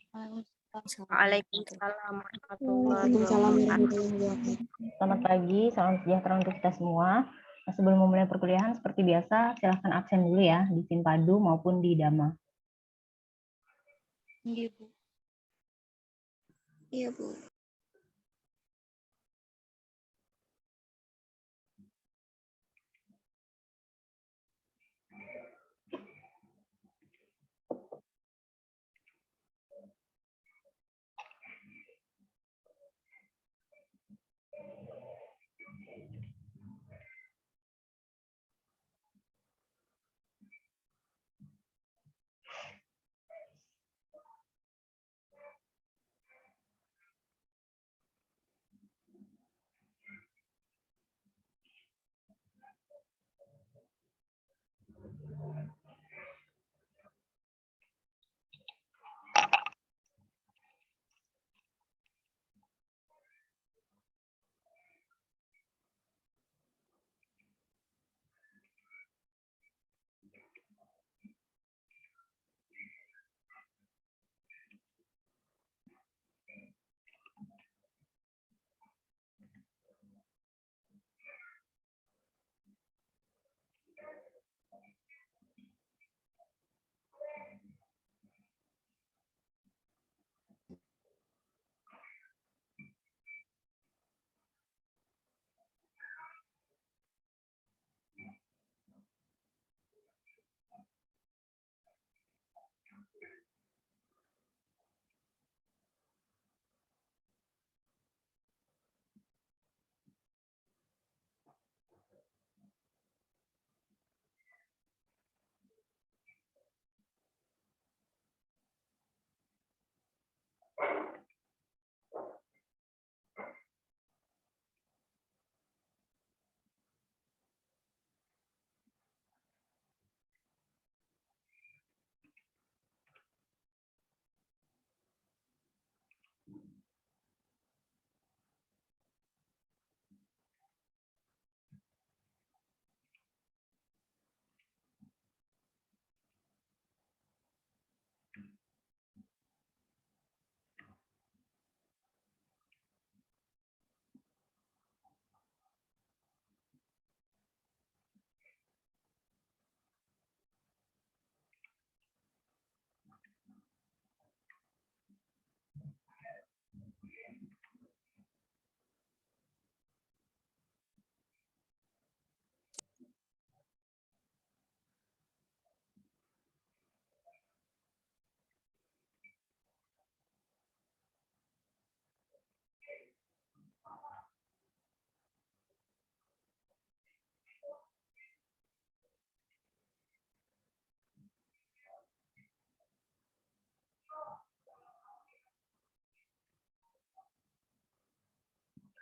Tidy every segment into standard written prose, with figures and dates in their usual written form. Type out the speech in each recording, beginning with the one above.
Waalaikumsalam warahmatullahi Waalaikumsalam wabarakatuh. warahmatullahi wabarakatuh. Selamat pagi, salam sejahtera untuk kita semua. Nah, sebelum memulai perkuliahan, seperti biasa, silahkan absen dulu ya, di Simpadu maupun di Dama. Iya, Bu. Iya, Bu.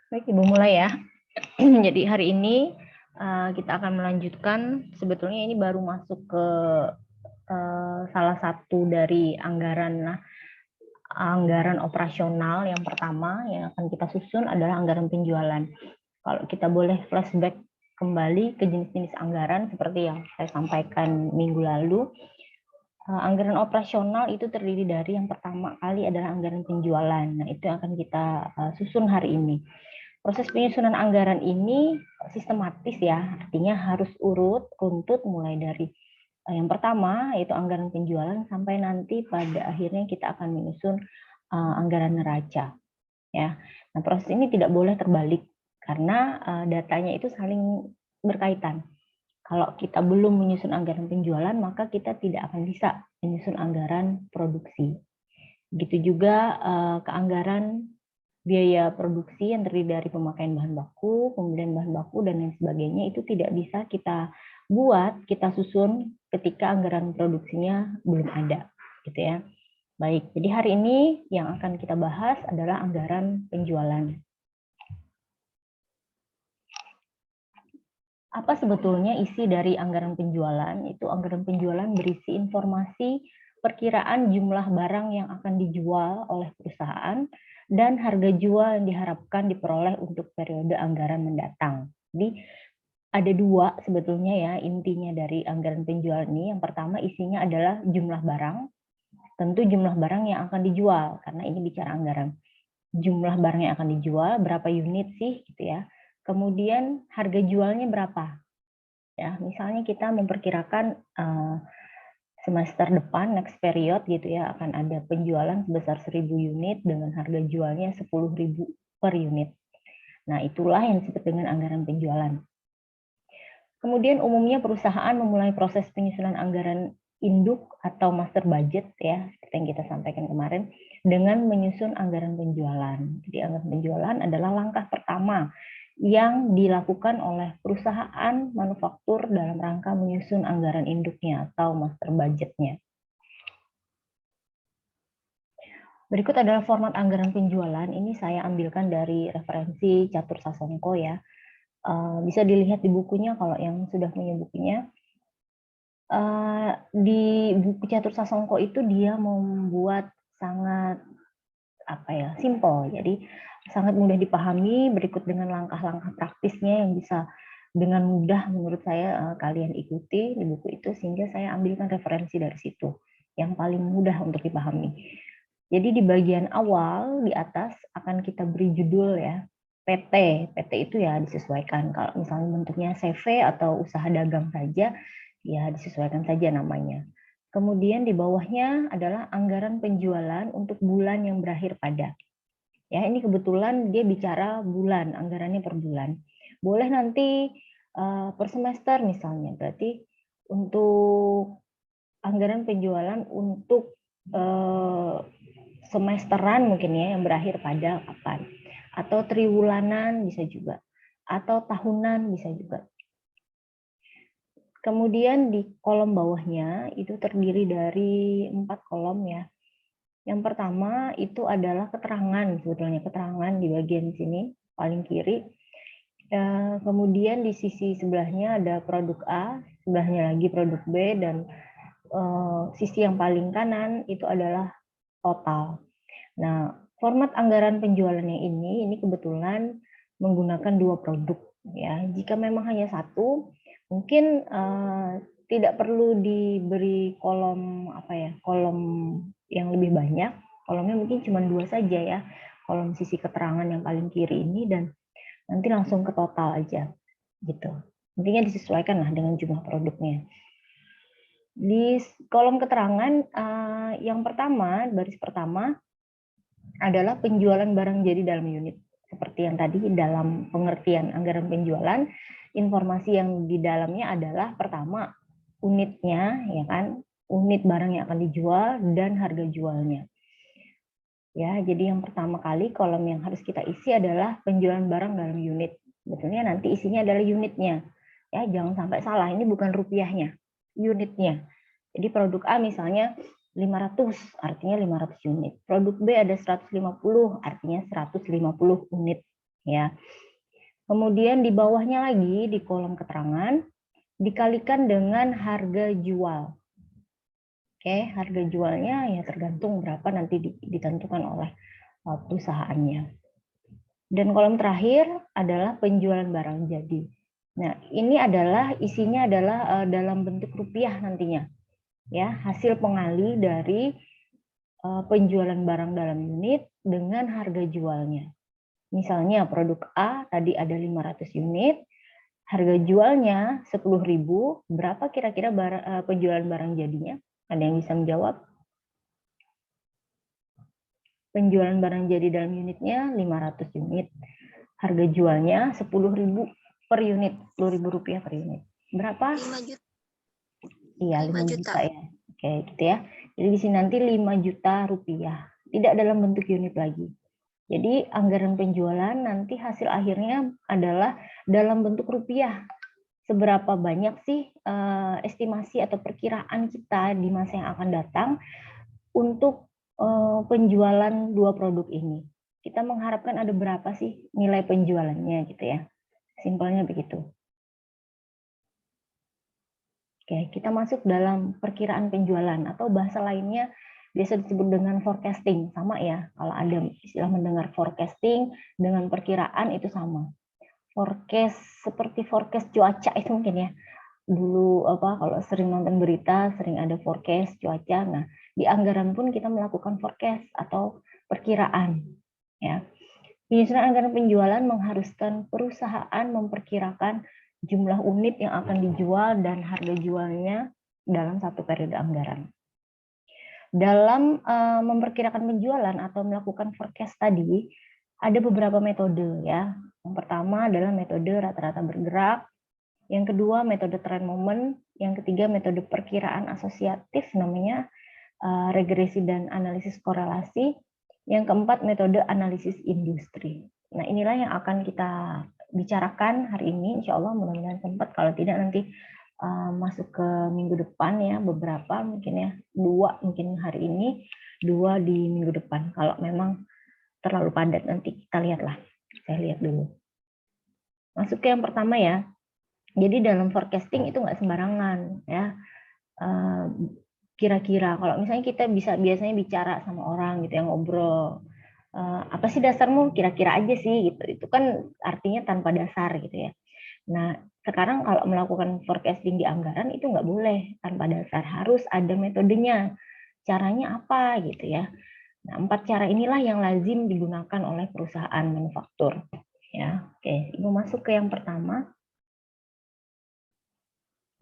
Baik, Ibu mulai ya. Jadi hari ini kita akan melanjutkan, sebetulnya ini baru masuk ke salah satu dari anggaran operasional yang pertama yang akan kita susun adalah anggaran penjualan. Kalau kita boleh flashback kembali ke jenis-jenis anggaran seperti yang saya sampaikan minggu lalu, anggaran operasional itu terdiri dari yang pertama kali adalah anggaran penjualan. Nah, itu yang akan kita susun hari ini. Proses penyusunan anggaran ini sistematis ya, artinya harus urut, runtut mulai dari yang pertama yaitu anggaran penjualan sampai nanti pada akhirnya kita akan menyusun anggaran neraca. Ya, nah proses ini tidak boleh terbalik karena datanya itu saling berkaitan. Kalau kita belum menyusun anggaran penjualan, maka kita tidak akan bisa menyusun anggaran produksi. Begitu juga ke anggaran biaya produksi yang terdiri dari pemakaian bahan baku, pembelian bahan baku, dan lain sebagainya itu tidak bisa kita buat, kita susun ketika anggaran produksinya belum ada, gitu ya. Baik, jadi hari ini yang akan kita bahas adalah anggaran penjualan. Apa sebetulnya isi dari anggaran penjualan? Itu anggaran penjualan berisi informasi perkiraan jumlah barang yang akan dijual oleh perusahaan dan harga jual yang diharapkan diperoleh untuk periode anggaran mendatang. Jadi ada dua sebetulnya ya intinya dari anggaran penjualan ini. Yang pertama isinya adalah jumlah barang tentu jumlah barang yang akan dijual, karena ini bicara anggaran. Jumlah barang yang akan dijual, berapa unit sih, gitu ya. Kemudian harga jualnya berapa? Ya, misalnya kita memperkirakan semester depan, next period gitu ya, akan ada penjualan sebesar 1.000 unit dengan harga jualnya 10.000 per unit. Nah, itulah yang disebut dengan anggaran penjualan. Kemudian umumnya perusahaan memulai proses penyusunan anggaran induk atau master budget ya, seperti yang kita sampaikan kemarin, dengan menyusun anggaran penjualan. Jadi anggaran penjualan adalah langkah pertama yang dilakukan oleh perusahaan manufaktur dalam rangka menyusun anggaran induknya atau master budgetnya. Berikut adalah format anggaran penjualan. Ini saya ambilkan dari referensi Catur Sasongko ya. Bisa dilihat di bukunya kalau yang sudah punya bukunya. Di buku Catur Sasongko itu dia membuat sangat simple. Jadi sangat mudah dipahami, berikut dengan langkah-langkah praktisnya yang bisa dengan mudah menurut saya kalian ikuti di buku itu, sehingga saya ambilkan referensi dari situ yang paling mudah untuk dipahami. Jadi di bagian awal di atas akan kita beri judul ya, PT. PT itu ya disesuaikan. Kalau misalnya bentuknya CV atau usaha dagang saja, ya disesuaikan saja namanya. Kemudian di bawahnya adalah anggaran penjualan untuk bulan yang berakhir pada. Ya, ini kebetulan dia bicara bulan, anggarannya per bulan. Boleh nanti per semester misalnya, berarti untuk anggaran penjualan untuk semesteran mungkin ya yang berakhir pada kapan, atau triwulanan bisa juga, atau tahunan bisa juga. Kemudian di kolom bawahnya itu terdiri dari 4 kolom ya. Yang pertama itu adalah keterangan, sebetulnya keterangan di bagian sini paling kiri. Kemudian di sisi sebelahnya ada produk A, sebelahnya lagi produk B, dan sisi yang paling kanan itu adalah total. Nah, format anggaran penjualannya ini kebetulan menggunakan 2 produk ya. Jika memang hanya satu, mungkin tidak perlu diberi kolom kolom yang lebih banyak. Kolomnya mungkin cuma 2 saja ya. Kolom sisi keterangan yang paling kiri ini, dan nanti langsung ke total aja gitu. Intinya disesuaikan lah dengan jumlah produknya. Di kolom keterangan yang pertama, baris pertama adalah penjualan barang jadi dalam unit. Seperti yang tadi dalam pengertian anggaran penjualan, informasi yang di dalamnya adalah pertama unitnya, ya kan, unit barang yang akan dijual dan harga jualnya. Ya, jadi yang pertama kali kolom yang harus kita isi adalah penjualan barang dalam unit. Betulnya nanti isinya adalah unitnya. Ya, jangan sampai salah, ini bukan rupiahnya, unitnya. Jadi produk A misalnya 500, artinya 500 unit. Produk B ada 150, artinya 150 unit. Ya. Kemudian di bawahnya lagi di kolom keterangan dikalikan dengan harga jual. Oke, harga jualnya ya tergantung berapa nanti ditentukan oleh perusahaannya. Dan kolom terakhir adalah penjualan barang jadi. Nah, ini adalah isinya adalah dalam bentuk rupiah nantinya. Ya, hasil pengali dari penjualan barang dalam unit dengan harga jualnya. Misalnya produk A tadi ada 500 unit, harga jualnya 10.000, berapa kira-kira penjualan barang jadinya? Ada yang bisa menjawab? Penjualan barang jadi dalam unitnya 500 unit. Harga jualnya 10.000 per unit, 10.000 rupiah per unit. Berapa? 5 juta. Iya, 5 juta ya. Oke, gitu ya. Jadi di sini nanti 5 juta rupiah. Tidak dalam bentuk unit lagi. Jadi anggaran penjualan nanti hasil akhirnya adalah dalam bentuk rupiah. Seberapa banyak sih estimasi atau perkiraan kita di masa yang akan datang untuk penjualan 2 produk ini. Kita mengharapkan ada berapa sih nilai penjualannya gitu ya. Simpelnya begitu. Oke, kita masuk dalam perkiraan penjualan atau bahasa lainnya biasa disebut dengan forecasting, sama ya. Kalau ada istilah mendengar forecasting dengan perkiraan itu sama. Forecast seperti forecast cuaca itu mungkin ya. dulu kalau sering nonton berita, sering ada forecast cuaca. Nah, di anggaran pun kita melakukan forecast atau perkiraan, ya. Penyusunan anggaran penjualan mengharuskan perusahaan memperkirakan jumlah unit yang akan dijual dan harga jualnya dalam satu periode anggaran. Dalam memperkirakan penjualan atau melakukan forecast tadi, ada beberapa metode, ya. Yang pertama adalah metode rata-rata bergerak, yang kedua metode trend moment, yang ketiga metode perkiraan asosiatif namanya regresi dan analisis korelasi, yang keempat metode analisis industri. Nah, inilah yang akan kita bicarakan hari ini, insya Allah mudah-mudahan sempat, kalau tidak nanti masuk ke minggu depan ya, beberapa mungkin ya, 2 mungkin hari ini, 2 di minggu depan. Kalau memang terlalu padat nanti kita lihatlah, saya lihat dulu. Masuk ke yang pertama ya. Jadi dalam forecasting itu nggak sembarangan ya. Kira-kira kalau misalnya kita biasanya bicara sama orang gitu yang ngobrol, apa sih dasarmu, kira-kira aja sih gitu, itu kan artinya tanpa dasar gitu ya. Nah, sekarang kalau melakukan forecasting di anggaran itu nggak boleh tanpa dasar, harus ada metodenya, caranya apa gitu ya. Nah, 4 cara inilah yang lazim digunakan oleh perusahaan manufaktur ya. Oke, Ibu masuk ke yang pertama,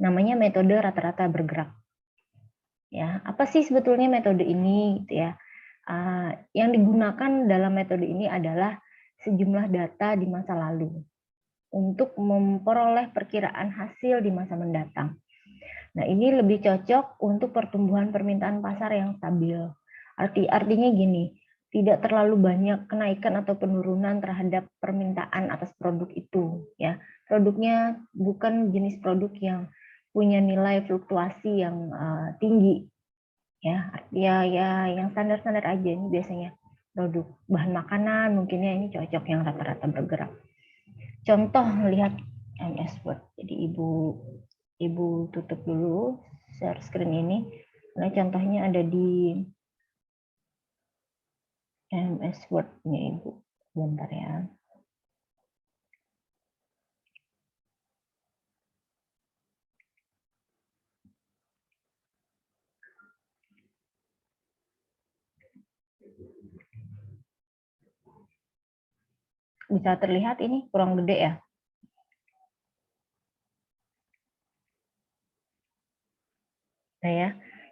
namanya metode rata-rata bergerak. Ya, apa sih sebetulnya metode ini gitu ya? Yang digunakan dalam metode ini adalah sejumlah data di masa lalu untuk memperoleh perkiraan hasil di masa mendatang. Nah, ini lebih cocok untuk pertumbuhan permintaan pasar yang stabil. Artinya gini, tidak terlalu banyak kenaikan atau penurunan terhadap permintaan atas produk itu ya. Produknya bukan jenis produk yang punya nilai fluktuasi yang tinggi ya, yang standar-standar aja. Ini biasanya produk bahan makanan mungkinnya ini cocok yang rata-rata bergerak. Contoh melihat MS Word. Jadi ibu tutup dulu share screen ini. Nah, contohnya ada di MS Word-nya Ibu. Bentar ya. Bisa terlihat ini kurang gede ya. Nah ya,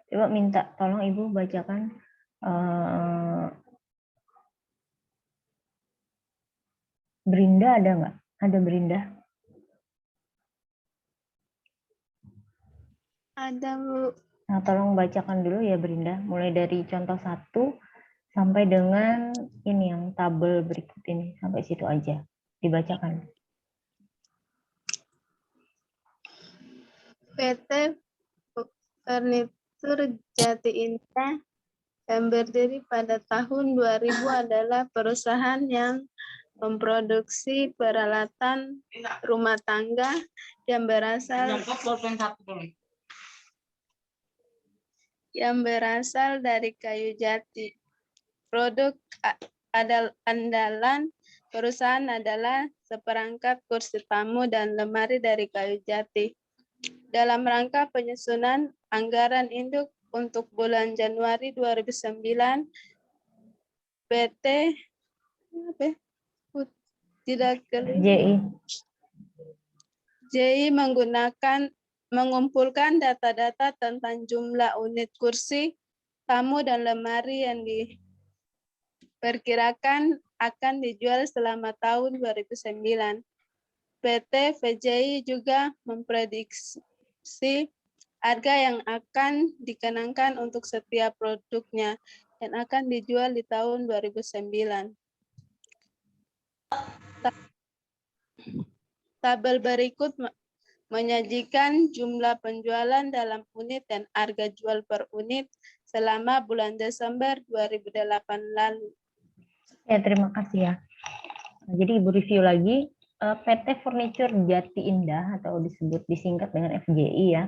coba minta tolong Ibu bacakan Berinda ada nggak? Ada Berinda? Ada, Bu. Nah, tolong bacakan dulu ya Berinda, mulai dari contoh 1 sampai dengan ini yang tabel berikut ini, sampai situ aja. Dibacakan. PT Furnitur Jati Indah yang berdiri pada tahun 2000 adalah perusahaan yang memproduksi peralatan rumah tangga yang berasal dari kayu jati. Produk andalan perusahaan adalah seperangkat kursi tamu dan lemari dari kayu jati. Dalam rangka penyusunan anggaran induk untuk bulan Januari 2009, PT JI mengumpulkan data-data tentang jumlah unit kursi, tamu, dan lemari yang diperkirakan akan dijual selama tahun 2009. PT VJI juga memprediksi harga yang akan dikenakan untuk setiap produknya yang akan dijual di tahun 2009. Tabel berikut menyajikan jumlah penjualan dalam unit dan harga jual per unit selama bulan Desember 2008 lalu. Ya, terima kasih ya. Jadi Ibu review lagi, PT Furniture Jati Indah atau disingkat dengan FJI ya,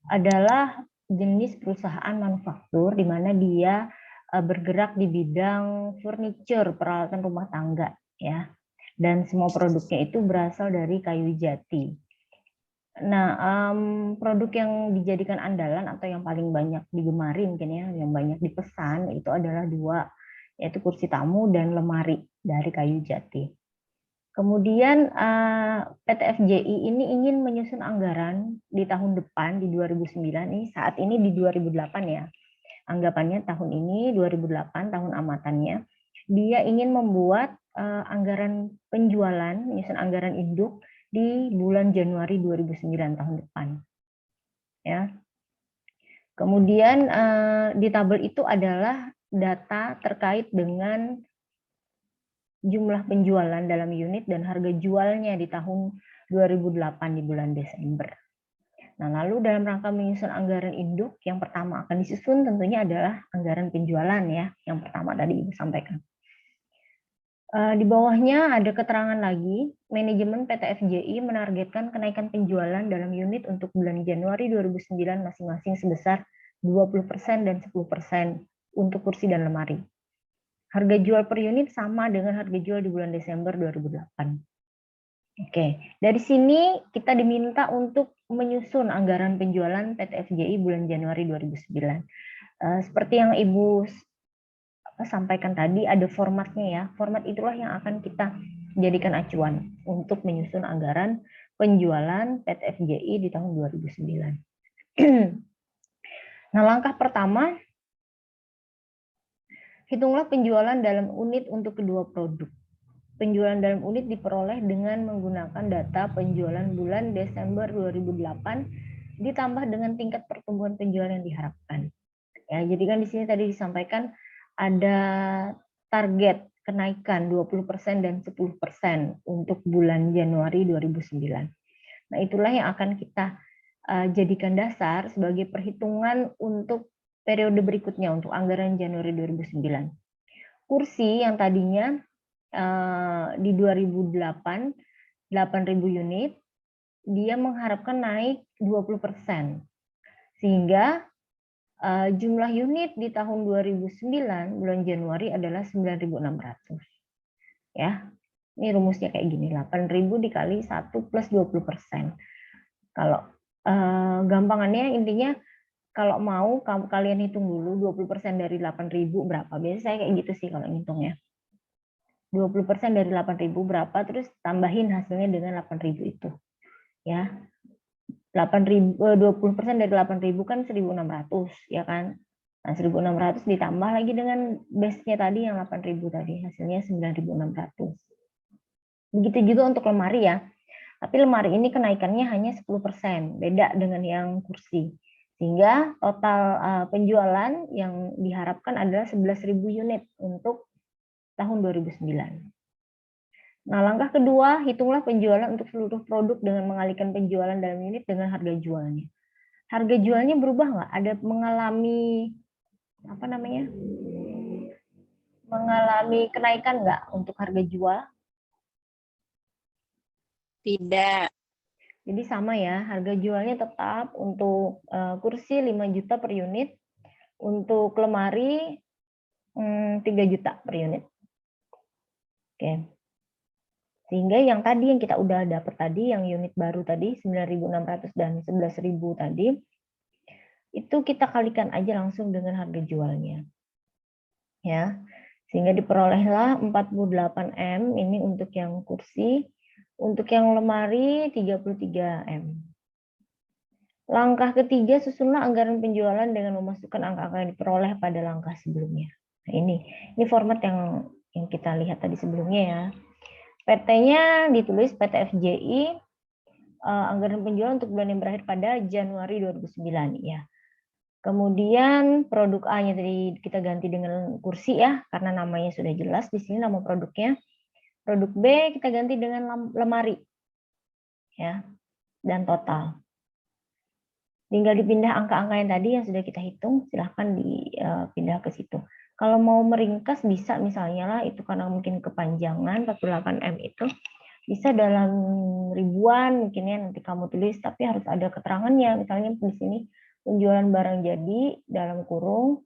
adalah jenis perusahaan manufaktur di mana dia bergerak di bidang furniture, peralatan rumah tangga ya. Dan semua produknya itu berasal dari kayu jati. Nah, produk yang dijadikan andalan atau yang paling banyak digemari mungkin ya, yang banyak dipesan itu adalah dua, yaitu kursi tamu dan lemari dari kayu jati. Kemudian PT FJI ini ingin menyusun anggaran di tahun depan di 2009, ini saat ini di 2008 ya. Anggapannya tahun ini 2008 tahun amatannya. Dia ingin membuat anggaran penjualan, menyusun anggaran induk di bulan Januari 2009 tahun depan. Ya. Kemudian di tabel itu adalah data terkait dengan jumlah penjualan dalam unit dan harga jualnya di tahun 2008 di bulan Desember. Nah, lalu dalam rangka menyusun anggaran induk, yang pertama akan disusun tentunya adalah anggaran penjualan ya, yang pertama tadi Ibu sampaikan. Di bawahnya ada keterangan lagi, manajemen PT FJI menargetkan kenaikan penjualan dalam unit untuk bulan Januari 2009 masing-masing sebesar 20% dan 10% untuk kursi dan lemari. Harga jual per unit sama dengan harga jual di bulan Desember 2008. Oke, dari sini kita diminta untuk menyusun anggaran penjualan PT FJI bulan Januari 2009. Seperti yang Ibu sampaikan tadi, ada formatnya ya. Format itulah yang akan kita jadikan acuan untuk menyusun anggaran penjualan PT FJI di tahun 2009. Nah, langkah pertama, hitunglah penjualan dalam unit untuk kedua produk. Penjualan dalam unit diperoleh dengan menggunakan data penjualan bulan Desember 2008 ditambah dengan tingkat pertumbuhan penjualan yang diharapkan. Ya, jadi kan di sini tadi disampaikan ada target kenaikan 20% dan 10% untuk bulan Januari 2009. Nah, itulah yang akan kita jadikan dasar sebagai perhitungan untuk periode berikutnya untuk anggaran Januari 2009. Kursi yang tadinya di 2008 8.000 unit, dia mengharapkan naik 20%. Sehingga jumlah unit di tahun 2009 bulan Januari adalah 9.600. Ya. Ini rumusnya kayak gini, 8.000 dikali 1 plus 20%. Kalau gampangannya intinya kalau mau kalian hitung dulu 20% dari 8.000 berapa. Biasanya saya kayak gitu sih kalau ngitungnya. 20% dari 8.000 berapa, terus tambahin hasilnya dengan 8.000 itu. Ya. 8.000 20% dari 8.000 kan 1.600 ya kan. Nah, 1.600 ditambah lagi dengan base-nya tadi yang 8.000 tadi, hasilnya 9.600. Begitu juga untuk lemari ya. Tapi lemari ini kenaikannya hanya 10%, beda dengan yang kursi. Sehingga total penjualan yang diharapkan adalah 11.000 unit untuk tahun 2009. Nah, langkah kedua, hitunglah penjualan untuk seluruh produk dengan mengalihkan penjualan dalam unit dengan harga jualnya. Harga jualnya berubah nggak? Ada mengalami apa namanya? Mengalami kenaikan nggak untuk harga jual? Tidak. Jadi sama ya, harga jualnya tetap untuk kursi 5 juta per unit, untuk lemari 3 juta per unit. Oke. Sehingga yang tadi yang kita udah dapat tadi, yang unit baru tadi 9.600 dan 11.000 tadi, itu kita kalikan aja langsung dengan harga jualnya. Ya. Sehingga diperolehlah 48 M ini untuk yang kursi, untuk yang lemari 33 M. Langkah ketiga, susunlah anggaran penjualan dengan memasukkan angka-angka yang diperoleh pada langkah sebelumnya. Nah, ini format yang kita lihat tadi sebelumnya ya. PT-nya ditulis PT FJI, anggaran penjualan untuk bulan yang berakhir pada Januari 2009 ya. Kemudian produk A-nya tadi kita ganti dengan kursi ya, karena namanya sudah jelas di sini nama produknya. Produk B kita ganti dengan lemari ya, dan total. Tinggal dipindah angka-angka yang tadi yang sudah kita hitung, silahkan dipindah ke situ. Kalau mau meringkas bisa misalnya lah, itu karena mungkin kepanjangan 48 M itu, bisa dalam ribuan mungkin ya nanti kamu tulis, tapi harus ada keterangannya. Misalnya di sini penjualan barang jadi dalam kurung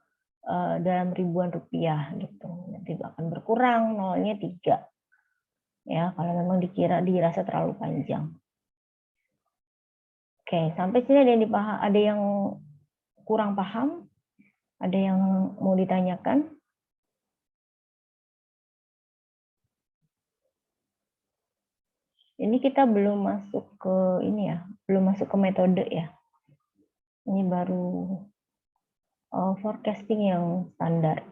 dalam ribuan rupiah gitu. Nanti akan berkurang, nolnya 3. Ya, kalau memang dirasa terlalu panjang. Oke, sampai sini ada yang ada yang kurang paham? Ada yang mau ditanyakan? Ini kita belum masuk ke ini ya, belum masuk ke metode ya. Ini baru forecasting yang standar.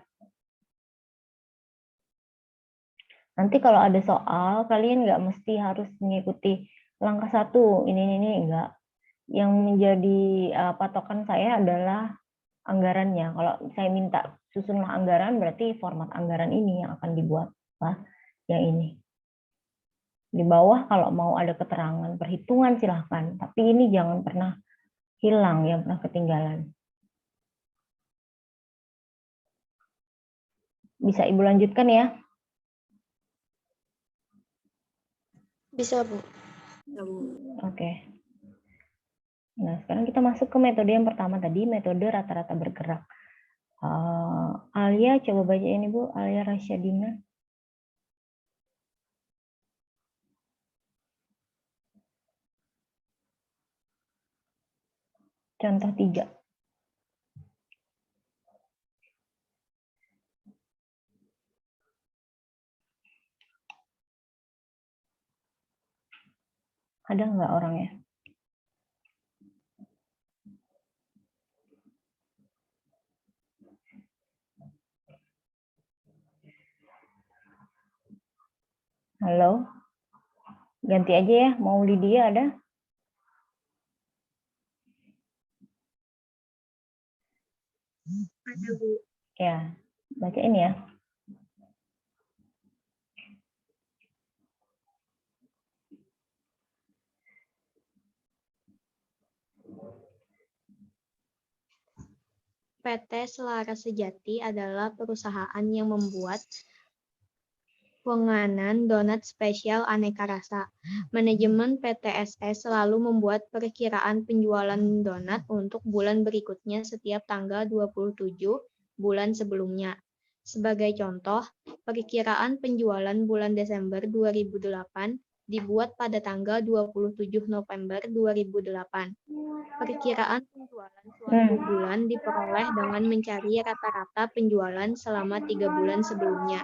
Nanti kalau ada soal, kalian nggak mesti harus mengikuti langkah satu, ini enggak. Yang menjadi patokan saya adalah anggarannya. Kalau saya minta susunlah anggaran, berarti format anggaran ini yang akan dibuat. Nah, yang ini. Di bawah kalau mau ada keterangan perhitungan silahkan, tapi ini jangan pernah hilang, yang pernah ketinggalan. Bisa Ibu lanjutkan ya? Bisa, Bu. Oke. Nah, sekarang kita masuk ke metode yang pertama tadi, metode rata-rata bergerak. Alia, coba baca ini Bu, Alia Rasyadina. Contoh 3. Ada nggak orangnya? Halo? Ganti aja ya, mau Lydia ada? Ada, Bu. Ya, bacain ya. PT Selaras Sejati adalah perusahaan yang membuat penganan donat spesial aneka rasa. Manajemen PT SS selalu membuat perkiraan penjualan donat untuk bulan berikutnya setiap tanggal 27 bulan sebelumnya. Sebagai contoh, perkiraan penjualan bulan Desember 2008 dibuat pada tanggal 27 November 2008. Perkiraan penjualan suatu bulan diperoleh dengan mencari rata-rata penjualan selama 3 bulan sebelumnya.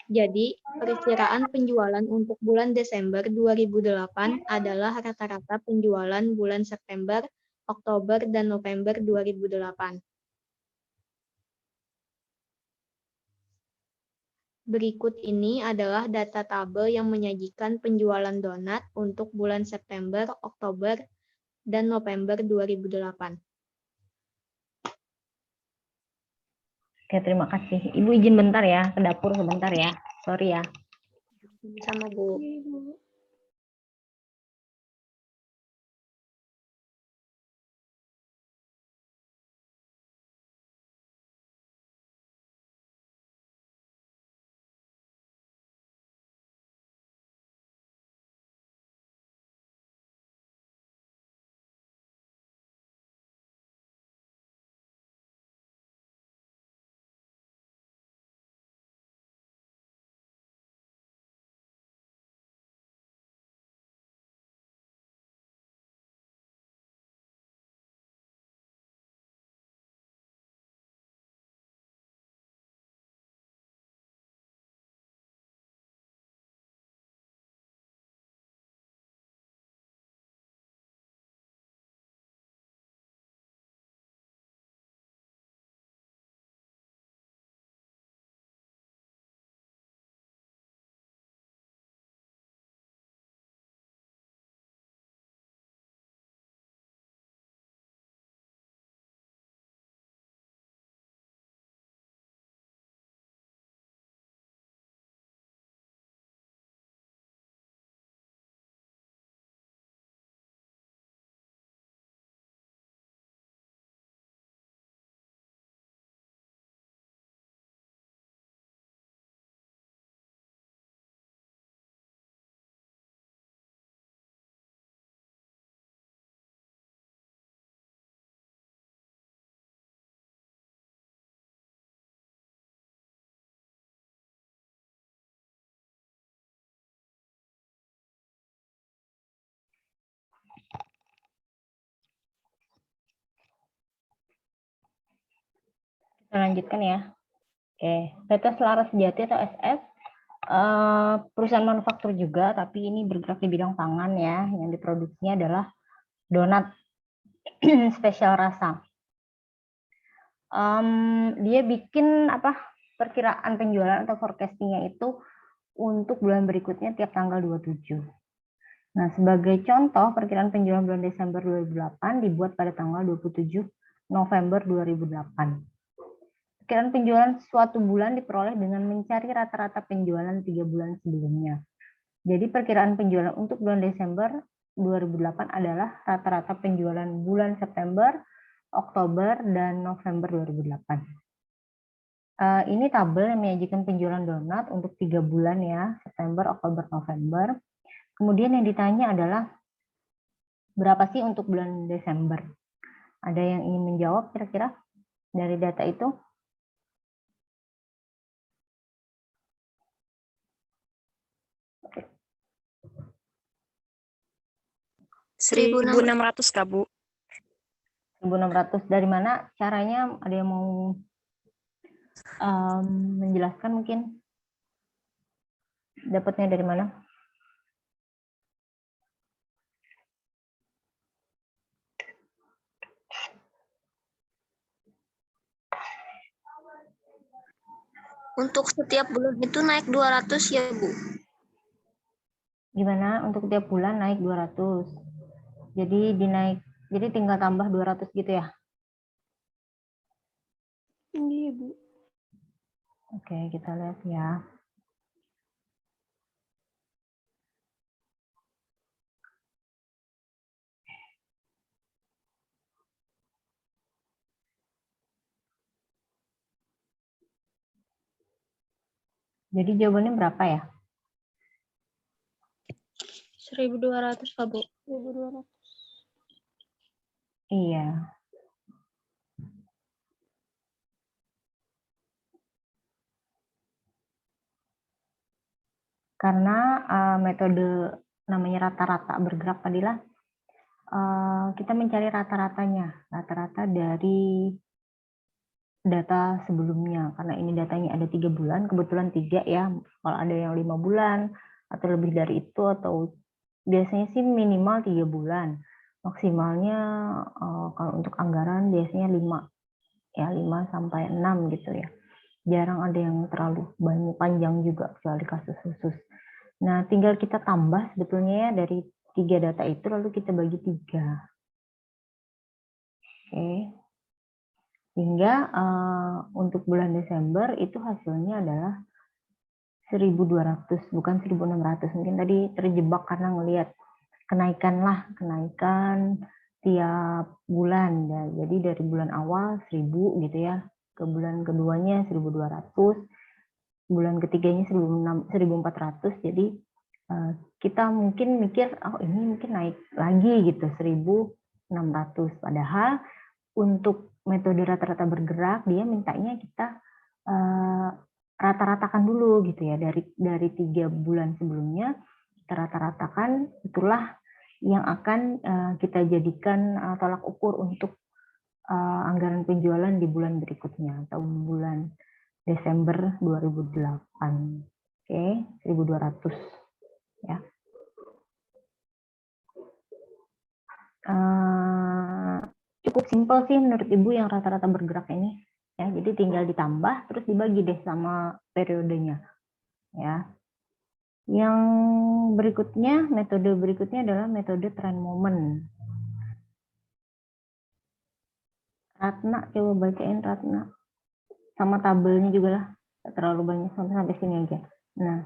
Jadi, perkiraan penjualan untuk bulan Desember 2008 adalah rata-rata penjualan bulan September, Oktober, dan November 2008. Berikut ini adalah data tabel yang menyajikan penjualan donat untuk bulan September, Oktober, dan November 2008. Oke, terima kasih. Ibu izin bentar ya, ke dapur sebentar ya. Sorry ya. Sama, Bu. Saya lanjutkan ya. Oke, PT Selaras Sejati atau SF, perusahaan manufaktur juga, tapi ini bergerak di bidang pangan ya. Yang diproduksinya adalah donat spesial rasa. Dia bikin perkiraan penjualan atau forecastingnya itu untuk bulan berikutnya tiap tanggal 27. Nah, sebagai contoh, perkiraan penjualan bulan Desember 2008 dibuat pada tanggal 27 November 2008. Perkiraan penjualan suatu bulan diperoleh dengan mencari rata-rata penjualan 3 bulan sebelumnya. Jadi perkiraan penjualan untuk bulan Desember 2008 adalah rata-rata penjualan bulan September, Oktober, dan November 2008. Ini tabel yang menyajikan penjualan donat untuk 3 bulan ya, September, Oktober, November. Kemudian yang ditanya adalah berapa sih untuk bulan Desember? Ada yang ingin menjawab kira-kira dari data itu? Rp1.600 Kak, Bu. 1.600 dari mana? Caranya ada yang mau menjelaskan mungkin? Dapatnya dari mana? Untuk setiap bulan itu naik 200 ya, Bu. Gimana untuk tiap bulan naik 200? Jadi tinggal tambah 200 gitu ya? Iya, Bu. Oke, kita lihat ya. Jadi jawabannya berapa ya? 1.200, Kak, Bu. 1.200. Iya. Karena metode namanya rata-rata bergerak tadilah kita mencari rata-rata dari data sebelumnya. Karena ini datanya ada 3 bulan, kebetulan 3 ya. Kalau ada yang 5 bulan atau lebih dari itu, atau biasanya sih minimal 3 bulan. Maksimalnya kalau untuk anggaran biasanya 5 ya, 5 sampai 6 gitu ya. Jarang ada yang terlalu banyak panjang juga kecuali kasus khusus. Nah, tinggal kita tambah sebetulnya ya dari 3 data itu lalu kita bagi 3. Oke. Hingga untuk bulan Desember itu hasilnya adalah 1.200 bukan 1.600. Mungkin tadi terjebak karena ngelihat kenaikan tiap bulan ya. Jadi dari bulan awal 1.000 gitu ya, ke bulan keduanya 1.200, bulan ketiganya 1.400. Jadi kita mungkin mikir ini mungkin naik lagi gitu 1.600. Padahal untuk metode rata-rata bergerak dia mintanya kita rata-ratakan dulu gitu ya, dari 3 bulan sebelumnya kita rata-ratakan, itulah yang akan kita jadikan tolak ukur untuk anggaran penjualan di bulan berikutnya atau bulan Desember 2008. Oke, 1.200 ya. Cukup simpel sih menurut Ibu yang rata-rata bergerak ini ya. Jadi tinggal ditambah terus dibagi deh sama periodenya ya. Yang berikutnya, metode berikutnya adalah metode trend moment. Ratna, coba bacain Ratna. Sama tabelnya juga lah, tidak terlalu banyak, sampai sini aja. Nah,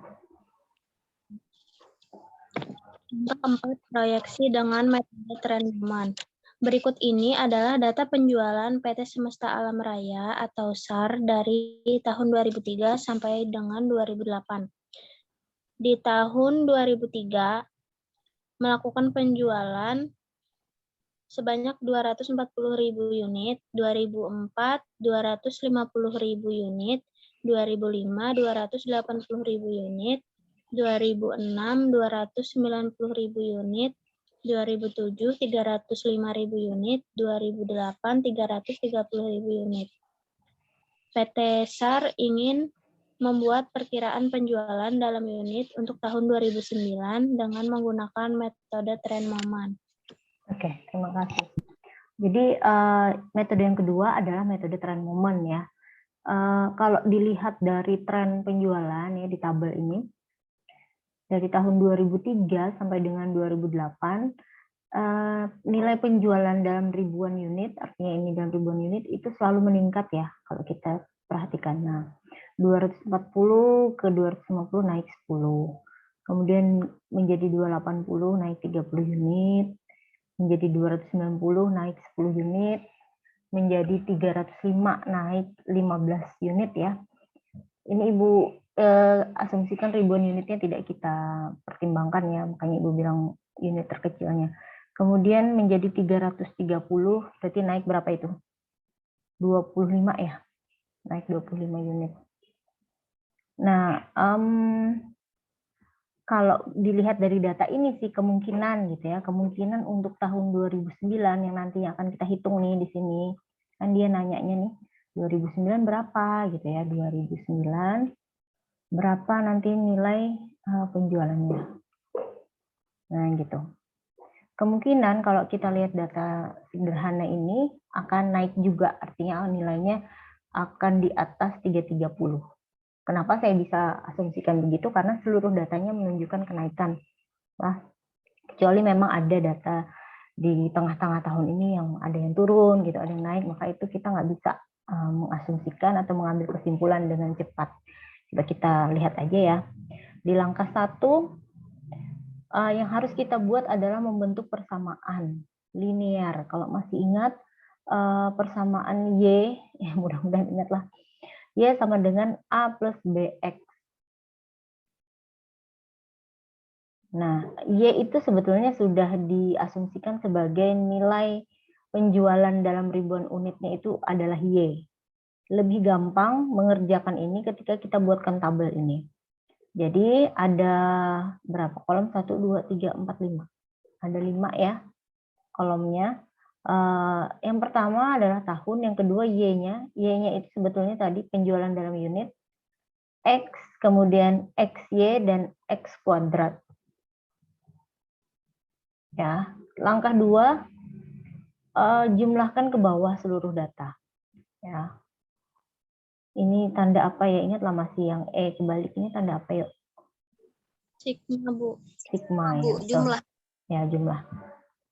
Keempat, proyeksi dengan metode trend moment. Berikut ini adalah data penjualan PT Semesta Alam Raya atau SAR dari tahun 2003 sampai dengan 2008. Di tahun 2003 melakukan penjualan sebanyak 240.000 unit, 2004 250.000 unit, 2005 280.000 unit, 2006 290.000 unit, 2007 305.000 unit, 2008 330.000 unit. PT SAR ingin membuat perkiraan penjualan dalam unit untuk tahun 2009 dengan menggunakan metode trend moment. Oke, terima kasih. Jadi metode yang kedua adalah metode trend moment ya. Kalau dilihat dari tren penjualan ya di tabel ini, dari tahun 2003 sampai dengan 2008, nilai penjualan dalam ribuan unit, artinya ini dalam ribuan unit, itu selalu meningkat ya kalau kita perhatikan. Nah, 240 ke 250 naik 10, kemudian menjadi 280 naik 30 unit, menjadi 290 naik 10 unit, menjadi 305 naik 15 unit ya. Ini Ibu asumsikan ribuan unitnya tidak kita pertimbangkan ya, makanya Ibu bilang unit terkecilnya. Kemudian menjadi 330, berarti naik berapa itu? 25 ya, naik 25 unit. Nah, kalau dilihat dari data ini sih kemungkinan gitu ya, kemungkinan untuk tahun 2009 yang nanti akan kita hitung nih di sini, kan dia nanyanya nih 2009 berapa gitu ya, 2009 berapa nanti nilai penjualannya. Nah gitu. Kemungkinan kalau kita lihat data sederhana ini akan naik juga, artinya nilainya akan di atas 330. Kenapa saya bisa asumsikan begitu? Karena seluruh datanya menunjukkan kenaikan. Nah, kecuali memang ada data di tengah-tengah tahun ini yang ada yang turun, gitu, ada yang naik, maka itu kita nggak bisa mengasumsikan atau mengambil kesimpulan dengan cepat. Coba kita lihat aja ya. Di langkah 1, yang harus kita buat adalah membentuk persamaan linear. Kalau masih ingat persamaan Y, ya mudah-mudahan ingatlah. Y sama dengan A plus BX. Nah, Y itu sebetulnya sudah diasumsikan sebagai nilai penjualan dalam ribuan unitnya itu adalah Y. Lebih gampang mengerjakan ini ketika kita buatkan tabel ini. Jadi ada berapa kolom? 1, 2, 3, 4, 5. Ada 5 ya kolomnya. Yang pertama adalah tahun, yang kedua Y-nya. Y-nya itu sebetulnya tadi penjualan dalam unit, X, kemudian XY, dan X kuadrat. Ya, langkah 2, jumlahkan ke bawah seluruh data. Ya. Ini tanda apa ya? Ingatlah masih yang kebalik ini tanda apa yuk? Sigma, Bu. Sigma Bu, ya. jumlah. Ya, jumlah.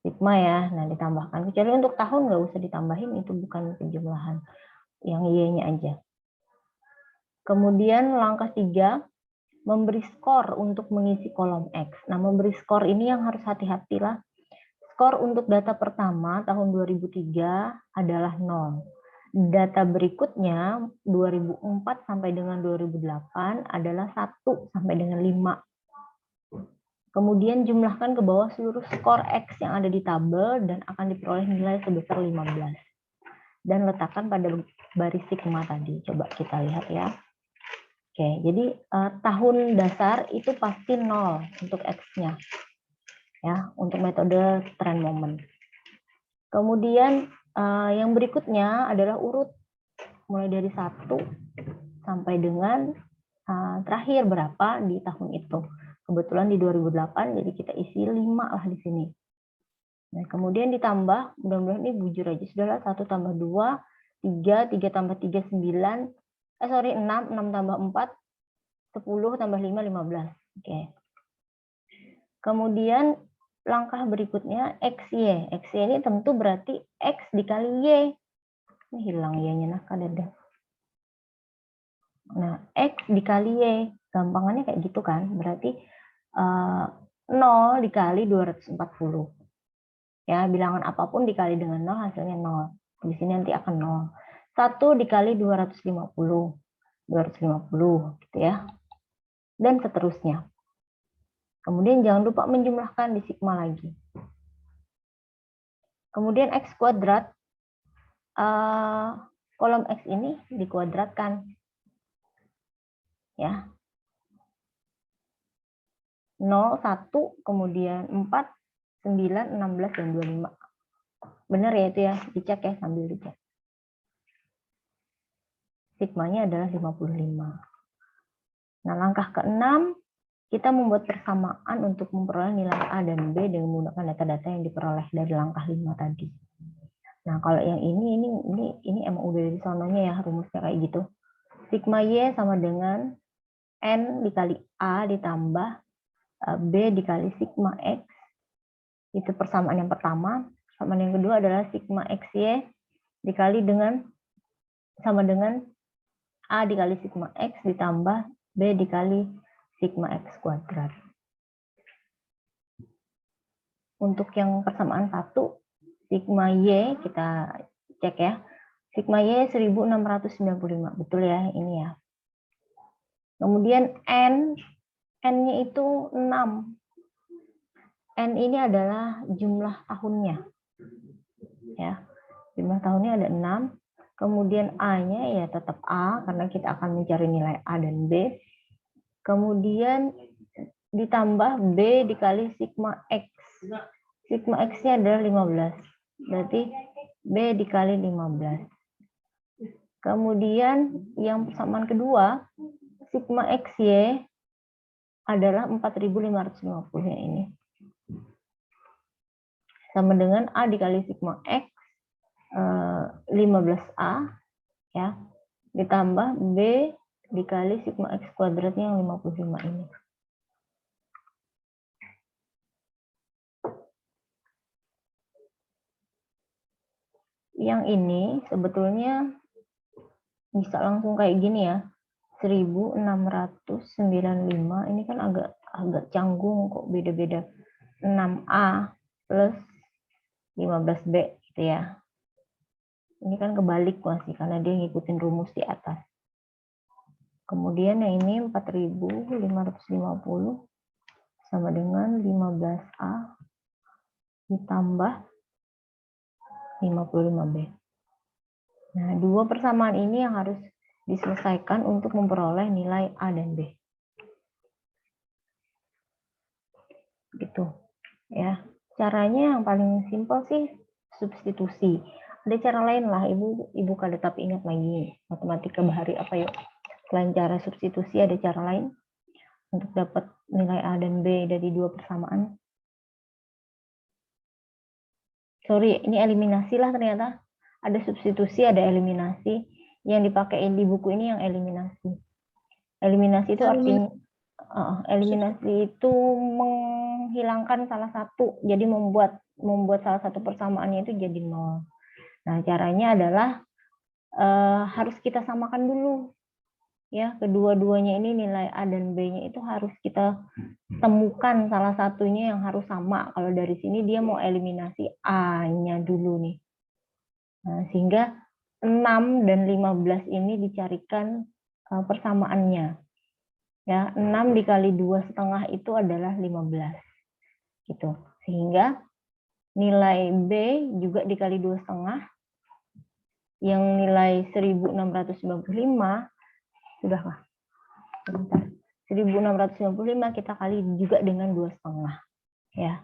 Sigma ya, nah ditambahkan. Kecuali untuk tahun nggak usah ditambahin, itu bukan penjumlahan. Yang Y-nya aja. Kemudian langkah 3, memberi skor untuk mengisi kolom X. Nah, memberi skor ini yang harus hati-hati lah. Skor untuk data pertama tahun 2003 adalah 0. Data berikutnya 2004 sampai dengan 2008 adalah 1 sampai dengan 5. Kemudian jumlahkan ke bawah seluruh skor X yang ada di tabel dan akan diperoleh nilai sebesar 15. Dan letakkan pada baris sigma tadi. Coba kita lihat ya. Oke, jadi tahun dasar itu pasti 0 untuk X-nya. Ya, untuk metode trend moment. Kemudian yang berikutnya adalah urut. Mulai dari 1 sampai dengan terakhir berapa di tahun itu. Kebetulan di 2008, jadi kita isi 5 lah di sini. Nah, kemudian ditambah, mudah-mudahan ini bujur aja. Sudahlah, 1 tambah 2, 3, 3 tambah 3, 9. 6, 6 tambah 4, 10 tambah 5, 15. Oke. Kemudian langkah berikutnya, XY. XY ini tentu berarti X dikali Y. Ini hilang Y-nya, nah kadang. Nah, X dikali Y. Gampangannya kayak gitu kan, berarti 0 dikali 240. Ya, bilangan apapun dikali dengan 0 hasilnya 0. Di sini nanti akan 0. 1 dikali 250. 250 gitu ya. Dan seterusnya. Kemudian jangan lupa menjumlahkan di sigma lagi. Kemudian X kuadrat, kolom X ini dikuadratkan. Ya. 0, 1, kemudian 4, 9, 16, dan 25. Benar ya itu ya, dicek ya, sambil dicek. sigmanya adalah 55. Nah, langkah ke-6, kita membuat persamaan untuk memperoleh nilai A dan B dengan menggunakan data-data yang diperoleh dari langkah 5 tadi. Nah, kalau yang ini emang udah dari sononya ya, rumusnya kayak gitu. Sigma Y sama dengan N dikali A ditambah B dikali sigma X. Itu persamaan yang pertama. Persamaan yang kedua adalah sigma XY dikali dengan sama dengan A dikali sigma X ditambah B dikali sigma X kuadrat. Untuk yang persamaan 1, sigma Y kita cek ya. Sigma Y 1695, betul ya ini ya. Kemudian N-nya itu 6. N ini adalah jumlah tahunnya. Ya. Jumlah tahunnya ada 6. Kemudian A-nya ya tetap A karena kita akan mencari nilai A dan B. Kemudian ditambah B dikali sigma X. Sigma X-nya adalah 15. Berarti B dikali 15. Kemudian yang persamaan kedua, sigma XY adalah 4550 yang ini. Sama dengan A dikali sigma X 15A ya, ditambah B dikali sigma X kuadratnya yang 55 ini. Yang ini sebetulnya bisa langsung kayak gini ya. 1695 ini kan agak canggung kok, beda-beda. 6A plus 15B gitu ya. Ini kan kebalik masih karena dia ngikutin rumus di atas. Kemudian yang ini 4550 sama dengan 15A ditambah 55B. Nah, dua persamaan ini yang harus diselesaikan untuk memperoleh nilai A dan B. Gitu. Ya. Caranya yang paling simpel sih substitusi. Ada cara lain lah, Ibu kada tapi ingat lagi matematika bahari apa yuk. Selain cara substitusi ada cara lain untuk dapat nilai A dan B dari dua persamaan. Sorry, ini eliminasi lah ternyata. Ada substitusi, ada eliminasi. Yang dipakai di buku ini yang eliminasi. Eliminasi itu artinya eliminasi itu menghilangkan salah satu, jadi membuat salah satu persamaannya itu jadi 0. Nah, caranya adalah harus kita samakan dulu. Ya, kedua-duanya ini nilai A dan B-nya itu harus kita temukan salah satunya yang harus sama. Kalau dari sini dia mau eliminasi A-nya dulu nih. Nah, sehingga 6 dan 15 ini dicarikan persamaannya. Ya, 6 dikali 2,5 itu adalah 15. Gitu. Sehingga nilai B juga dikali 2,5 yang nilai 1695 sudahlah. Bentar. 1695 kita kali juga dengan 2,5 ya.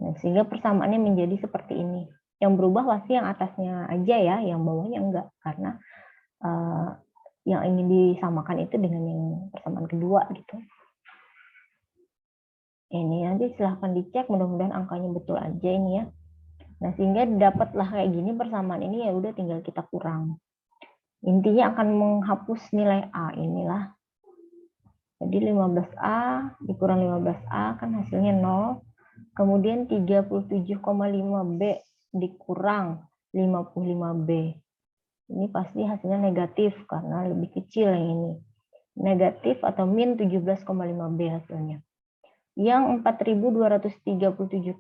Nah, sehingga persamaannya menjadi seperti ini. Yang berubah pasti yang atasnya aja ya, yang bawahnya enggak karena yang ingin disamakan itu dengan yang persamaan kedua gitu. Ini nanti silahkan dicek, mudah-mudahan angkanya betul aja ini ya. Nah, sehingga dapatlah kayak gini persamaan ini ya udah tinggal kita kurang. Intinya akan menghapus nilai A inilah. Jadi 15A dikurang 15A kan hasilnya 0. Kemudian 37,5B dikurang 55B. Ini pasti hasilnya negatif karena lebih kecil yang ini. Negatif atau min 17,5B hasilnya. Yang 4.237,5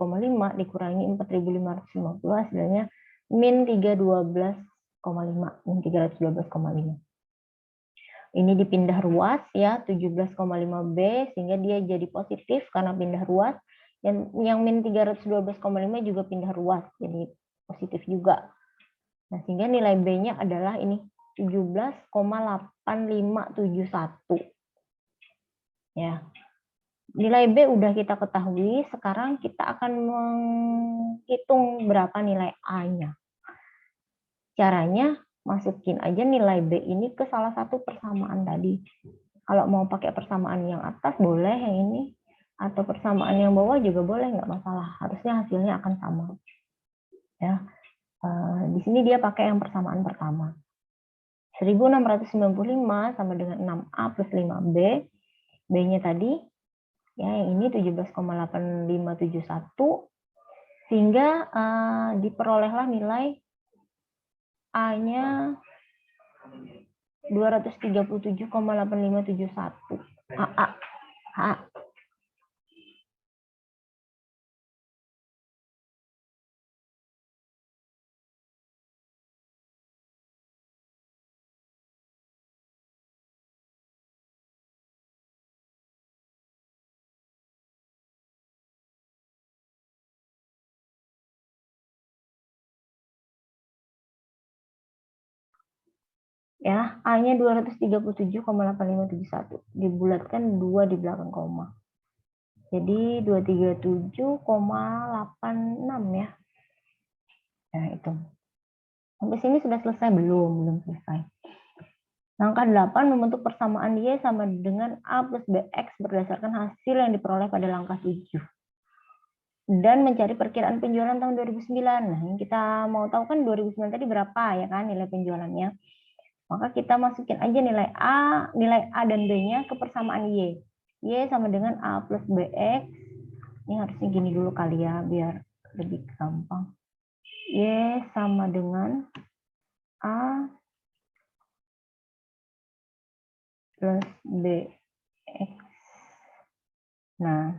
dikurangi 4.550 hasilnya min 312,5. Min 312,5. Ini dipindah ruas ya, 17,5B sehingga dia jadi positif karena pindah ruas. Yang min 312,5 juga pindah ruas, jadi positif juga. Nah, sehingga nilai B-nya adalah ini 17,8571. Ya. Nilai B udah kita ketahui, sekarang kita akan menghitung berapa nilai A-nya. Caranya masukin aja nilai B ini ke salah satu persamaan tadi. Kalau mau pakai persamaan yang atas boleh yang ini, atau persamaan yang bawah juga boleh, nggak masalah. Harusnya hasilnya akan sama. Ya, di sini dia pakai yang persamaan pertama. 1695 sama dengan 6A plus 5B. B-nya tadi, ya yang ini 17,8571. Sehingga diperolehlah nilai A-nya 237,8571. AA. Ya, A-nya 237,8571. Dibulatkan 2 di belakang koma. Jadi 237,86 ya. Nah, itu. Sampai sini sudah selesai belum? Belum selesai. Langkah 8 membentuk persamaan Y sama dengan A plus BX berdasarkan hasil yang diperoleh pada langkah 7. Dan mencari perkiraan penjualan tahun 2009. Nah, yang kita mau tahu kan 2009 tadi berapa ya kan nilai penjualannya. Maka kita masukin aja nilai A dan B-nya ke persamaan Y. Y sama dengan A plus BX. Ini harusnya gini dulu kali ya, biar lebih gampang. Y sama dengan A plus BX. Nah,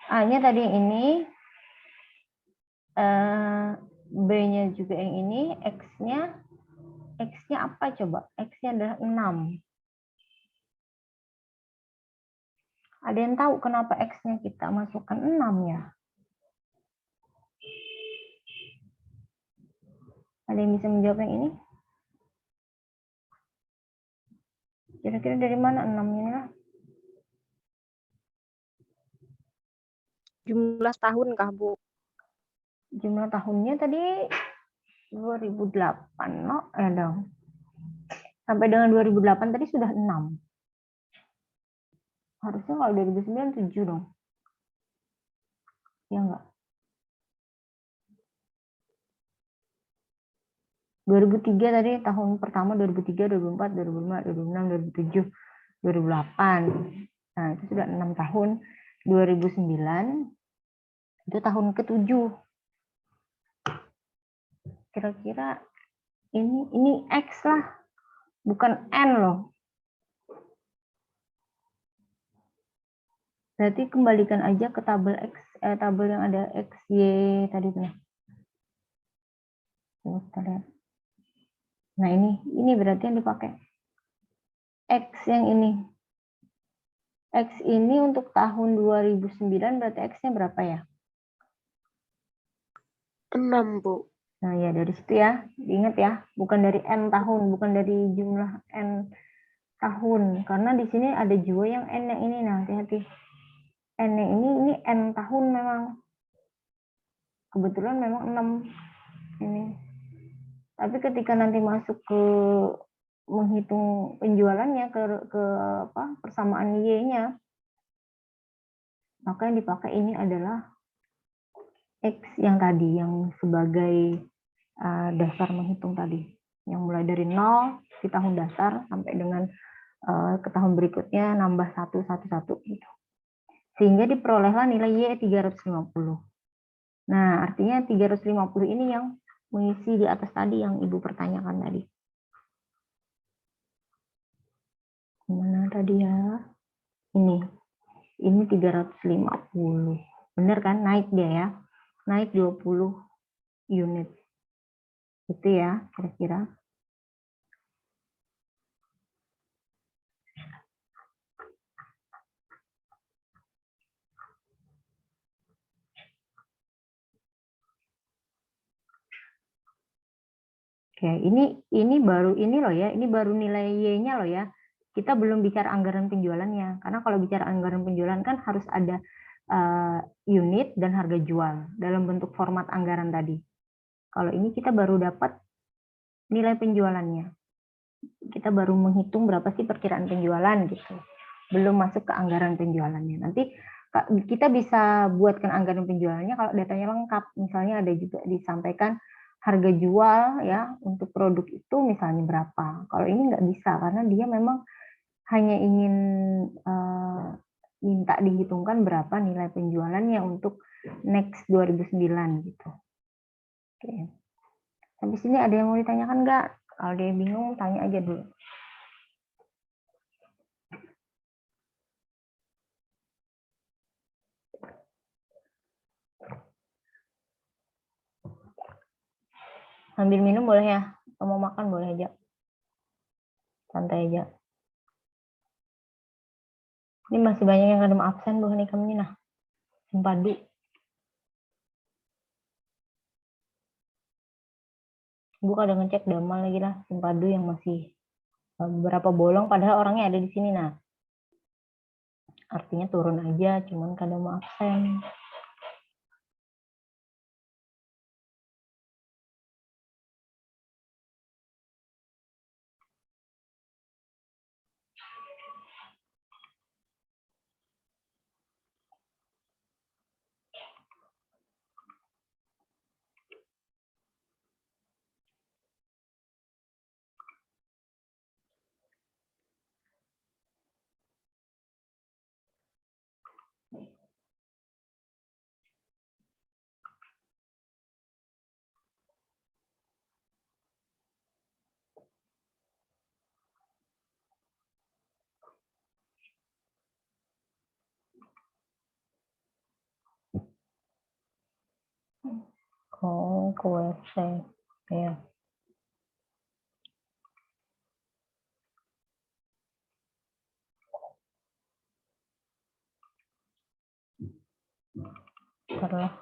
A-nya tadi yang ini, B-nya juga yang ini, X-nya apa coba? X-nya adalah 6. Ada yang tahu kenapa X-nya kita masukkan 6 ya? Ada yang bisa menjawab yang ini? Kira-kira dari mana 6-nya? Jumlah tahun kah, Bu? Jumlah tahunnya tadi 2008, no? Dong. Sampai dengan 2008 tadi sudah 6. Harusnya kalau 2009 7 dong. Ya enggak? 2003 tadi tahun pertama 2003, 2004, 2005, 2006, 2007, 2008. Nah, itu sudah 6 tahun. 2009 itu tahun ke-7. Kira-kira ini X lah, bukan N loh. Berarti kembalikan aja ke tabel X, tabel yang ada XY tadi tuh. Coba kita lihat. Nah, ini berarti yang dipakai. X yang ini. X ini untuk tahun 2009 berarti X-nya berapa ya? 6, Bu. Nah, ya dari situ ya. Diingat ya, bukan dari N tahun, bukan dari jumlah N tahun. Karena di sini ada juga yang N yang ini. Nah, hati-hati. N yang ini N tahun memang. Kebetulan memang 6 ini. Tapi ketika nanti masuk ke menghitung penjualannya ke persamaan Y-nya, maka yang dipakai ini adalah X yang tadi, yang sebagai dasar menghitung tadi, yang mulai dari 0 di tahun dasar sampai dengan ke tahun berikutnya nambah 1 gitu. Sehingga diperolehlah nilai Y 350. Nah, artinya 350 ini yang mengisi di atas tadi yang Ibu pertanyakan tadi. Mana tadi ya? Ini 350. Benar kan? Naik dia ya. Naik 20 unit. Itu ya, kira-kira. Oke, ini baru ini loh ya, ini baru nilai Y-nya loh ya. Kita belum bicara anggaran penjualannya, karena kalau bicara anggaran penjualan kan harus ada unit dan harga jual dalam bentuk format anggaran tadi. Kalau ini kita baru dapat nilai penjualannya. Kita baru menghitung berapa sih perkiraan penjualan gitu. Belum masuk ke anggaran penjualannya. Nanti kita bisa buatkan anggaran penjualannya kalau datanya lengkap. Misalnya ada juga disampaikan harga jual ya untuk produk itu misalnya berapa. Kalau ini nggak bisa karena dia memang hanya ingin minta dihitungkan berapa nilai penjualannya untuk next 2009 gitu. Oke. Sampai sini ada yang mau ditanyakan nggak? Kalau ada yang bingung tanya aja dulu. Sambil minum boleh ya? Atau mau makan boleh aja. Santai aja. Ini masih banyak yang kadang absen loh nih kami nah. Simpadu. Ibu kadang ngecek Damal lagi lah, Simpadu yang masih beberapa bolong padahal orangnya ada di sini nah. Artinya turun aja, cuman kadang mau absen. Oh, ke WC. Ya. Bentar lah.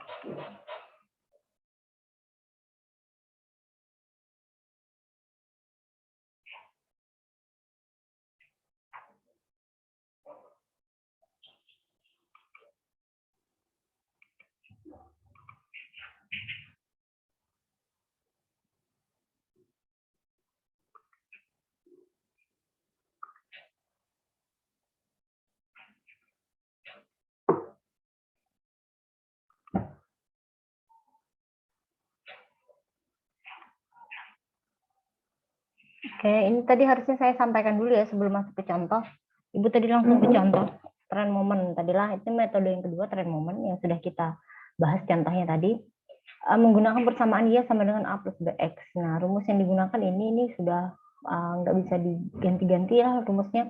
Oke, ini tadi harusnya saya sampaikan dulu ya sebelum masuk ke contoh. Ibu tadi langsung ke contoh tren momen. Tadilah itu metode yang kedua tren momen yang sudah kita bahas contohnya tadi. Menggunakan persamaan Y sama dengan A plus BX. Nah, rumus yang digunakan ini sudah nggak bisa diganti-ganti ya rumusnya.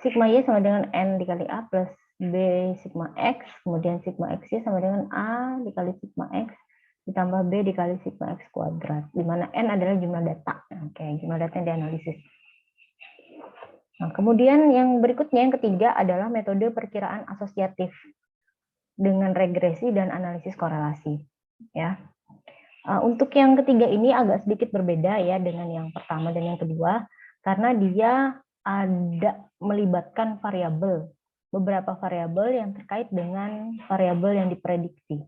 Sigma Y sama dengan N dikali A plus B sigma X, kemudian sigma X sama dengan A dikali sigma X, ditambah B dikali sigma X kuadrat, di mana N adalah jumlah data. Oke, jumlah data yang dianalisis. Nah, kemudian yang berikutnya, yang ketiga adalah metode perkiraan asosiatif dengan regresi dan analisis korelasi. Ya. Untuk yang ketiga ini agak sedikit berbeda ya dengan yang pertama dan yang kedua, karena dia ada melibatkan variabel, beberapa variabel yang terkait dengan variabel yang diprediksi.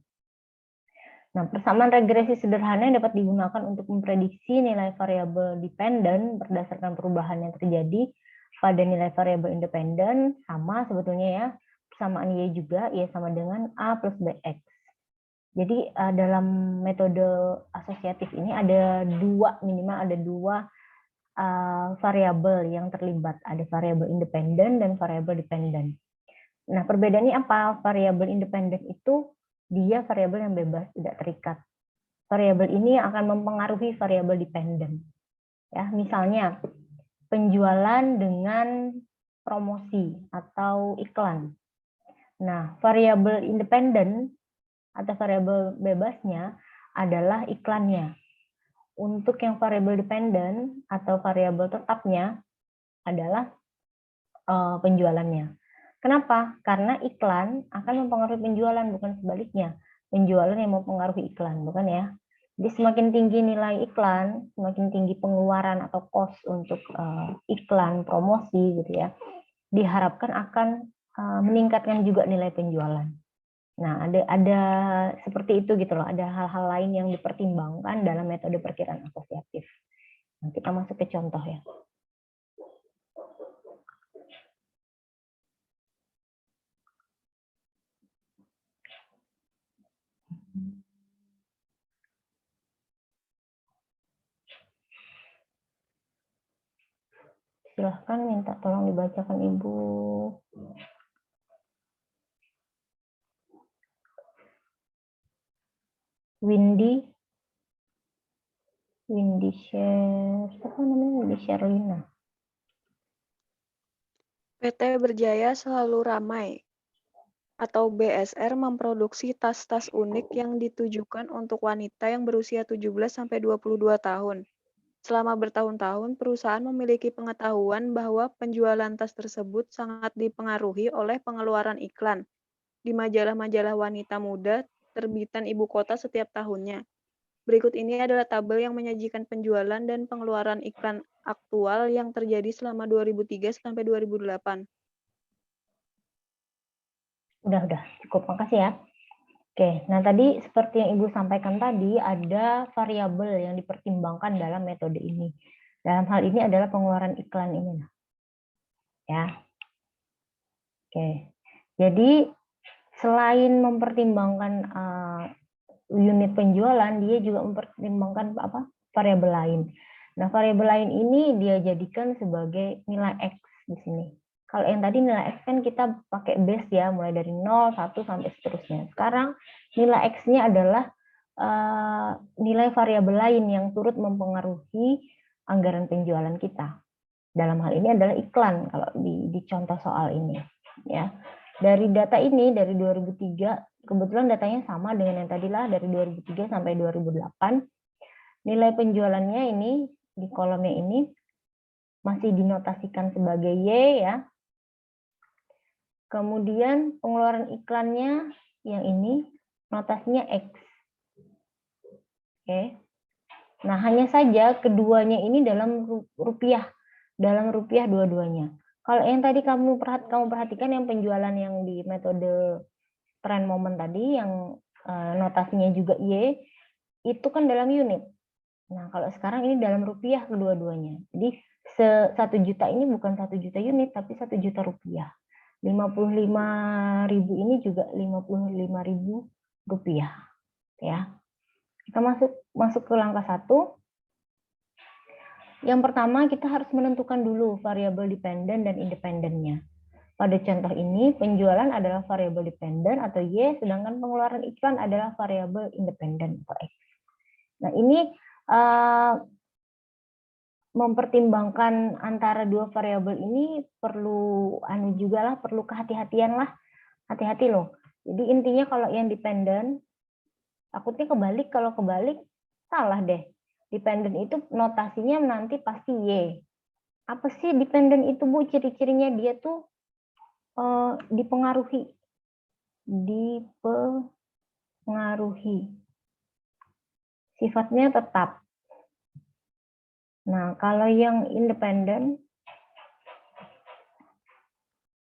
Nah, persamaan regresi sederhana yang dapat digunakan untuk memprediksi nilai variabel dependen berdasarkan perubahan yang terjadi pada nilai variabel independen sama sebetulnya ya, persamaan Y juga, Y sama dengan A plus BX. Jadi dalam metode asosiatif ini ada minimal ada dua variabel yang terlibat, ada variabel independen dan variabel dependen. Nah, perbedaannya apa? Variabel independen itu dia variabel yang bebas, tidak terikat. Variabel ini akan mempengaruhi variabel dependen. Ya, misalnya penjualan dengan promosi atau iklan. Nah, variabel independen atau variabel bebasnya adalah iklannya. Untuk yang variabel dependen atau variabel tetapnya adalah penjualannya. Kenapa? Karena iklan akan mempengaruhi penjualan, bukan sebaliknya. Penjualan yang mempengaruhi iklan, bukan ya? Jadi semakin tinggi nilai iklan, semakin tinggi pengeluaran atau cost untuk iklan, promosi gitu ya, diharapkan akan meningkatkan juga nilai penjualan. Nah, ada seperti itu gitu loh. Ada hal-hal lain yang dipertimbangkan dalam metode perkiraan asosiatif. Nah, kita masuk ke contoh ya. Silahkan minta tolong dibacakan Ibu. Windy apa namanya? Windy Sherlina. PT Berjaya Selalu Ramai atau BSR memproduksi tas-tas unik yang ditujukan untuk wanita yang berusia 17-22 tahun. Selama bertahun-tahun, perusahaan memiliki pengetahuan bahwa penjualan tas tersebut sangat dipengaruhi oleh pengeluaran iklan di majalah-majalah wanita muda terbitan ibu kota setiap tahunnya. Berikut ini adalah tabel yang menyajikan penjualan dan pengeluaran iklan aktual yang terjadi selama 2003 sampai 2008. Udah, cukup. Makasih ya. Oke, nah tadi seperti yang Ibu sampaikan tadi, ada variabel yang dipertimbangkan dalam metode ini. Dalam hal ini adalah pengeluaran iklan ini. Ya. Oke, jadi selain mempertimbangkan unit penjualan, dia juga mempertimbangkan variabel lain. Nah, variabel lain ini dia jadikan sebagai nilai X di sini. Kalau yang tadi nilai X kan kita pakai base ya, mulai dari 0, 1, sampai seterusnya. Sekarang nilai X-nya adalah nilai variabel lain yang turut mempengaruhi anggaran penjualan kita. Dalam hal ini adalah iklan, kalau di contoh soal ini. Ya. Dari data ini, dari 2003, kebetulan datanya sama dengan yang tadi lah, dari 2003 sampai 2008, nilai penjualannya ini, di kolomnya ini, masih dinotasikan sebagai Y ya. Kemudian pengeluaran iklannya yang ini notasinya X. Oke. Nah, hanya saja keduanya ini dalam rupiah dua-duanya. Kalau yang tadi kamu perhatikan yang penjualan yang di metode trend moment tadi yang notasinya juga Y, itu kan dalam unit. Nah, kalau sekarang ini dalam rupiah kedua-duanya. Jadi 1 juta ini bukan 1 juta unit, tapi 1 juta rupiah. 55.000 ini juga 55.000 rupiah. Ya. Kita masuk ke langkah 1. Yang pertama, kita harus menentukan dulu variabel dependen dan independennya. Pada contoh ini, penjualan adalah variabel dependen atau Y, sedangkan pengeluaran iklan adalah variabel independen atau X. Nah, ini mempertimbangkan antara dua variabel ini perlu perlu kehati-hatian lah. Hati-hati loh. Jadi intinya kalau yang dependen, takutnya kebalik. Kalau kebalik, salah deh. Dependen itu notasinya nanti pasti Y. Apa sih dependen itu, Bu? Ciri-cirinya dia tuh dipengaruhi. Sifatnya tetap. Nah, kalau yang independen,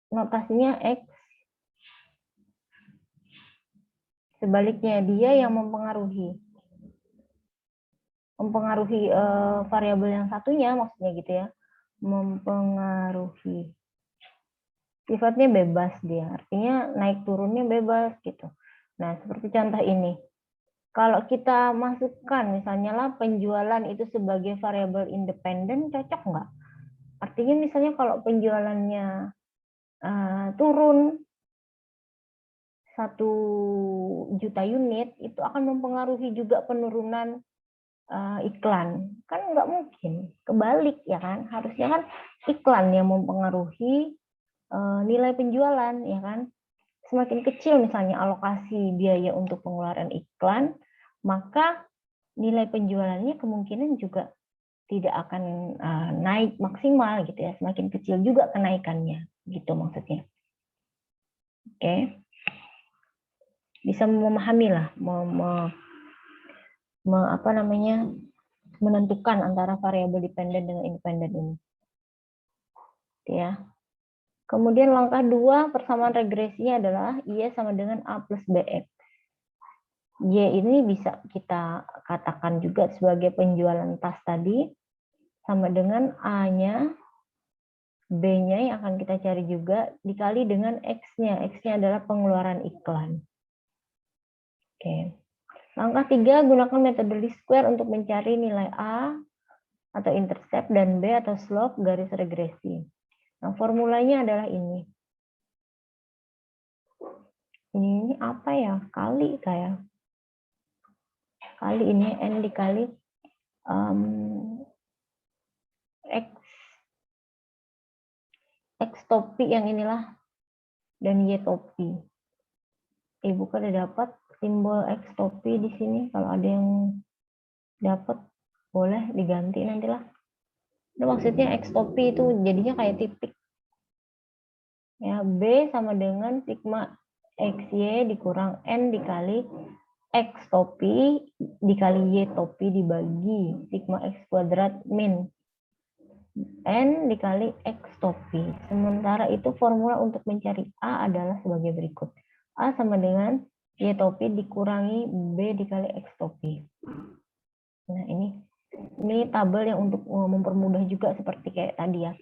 notasinya X. Sebaliknya, dia yang mempengaruhi variabel yang satunya, maksudnya gitu ya. Mempengaruhi. Sifatnya bebas dia, artinya naik turunnya bebas gitu. Nah, seperti contoh ini. Kalau kita masukkan misalnya lah penjualan itu sebagai variabel independen, cocok nggak? Artinya misalnya kalau penjualannya turun 1 juta unit, itu akan mempengaruhi juga penurunan iklan. Kan nggak mungkin, kebalik ya kan? Harusnya kan iklan yang mempengaruhi nilai penjualan ya kan? Semakin kecil misalnya alokasi biaya untuk pengeluaran iklan, maka nilai penjualannya kemungkinan juga tidak akan naik maksimal gitu ya. Semakin kecil juga kenaikannya, gitu maksudnya. Oke. Bisa memahami lah, menentukan antara variabel dependen dengan independen ini. Ya. Kemudian langkah 2 persamaan regresinya adalah Y sama dengan A plus BX. Y ini bisa kita katakan juga sebagai penjualan tas tadi, sama dengan A-nya, B-nya yang akan kita cari juga, dikali dengan X-nya. X-nya adalah pengeluaran iklan. Oke. Langkah 3, gunakan metode least square untuk mencari nilai A atau intercept dan B atau slope garis regresi. Nah, formulanya adalah ini. Ini apa ya? Kali kayak. Kali ini N dikali X topi yang inilah dan Y topi. Ibu kan udah dapat simbol X topi di sini. Kalau ada yang dapat boleh diganti nantilah. Itu maksudnya X topi itu jadinya kayak titik. Ya, B sama dengan sigma XY dikurang N dikali X topi dikali Y topi dibagi sigma X kuadrat min N dikali X topi. Sementara itu formula untuk mencari A adalah sebagai berikut. A sama dengan Y topi dikurangi B dikali X topi. Nah, ini tabel yang untuk mempermudah juga seperti kayak tadi ya.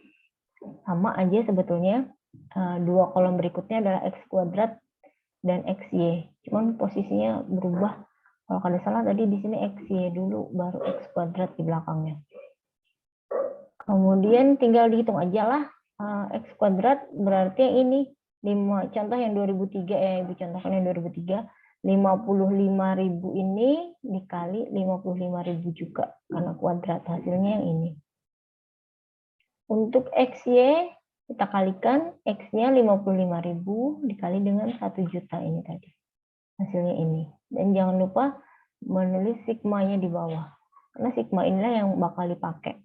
Sama aja sebetulnya. Dua kolom berikutnya adalah X kuadrat dan XY. Cuman posisinya berubah. Kalau kada salah tadi di sini XY dulu, baru X kuadrat di belakangnya. Kemudian tinggal dihitung aja lah. X kuadrat berarti yang ini 5, contoh yang 2003 ya, Ibu contohkan yang 2003. 55.000 ini dikali 55.000 juga karena kuadrat, hasilnya yang ini. Untuk XY kita kalikan, X-nya 55.000 dikali dengan 1 juta ini tadi. Hasilnya ini. Dan jangan lupa menulis sigma-nya di bawah. Karena sigma inilah yang bakal dipakai.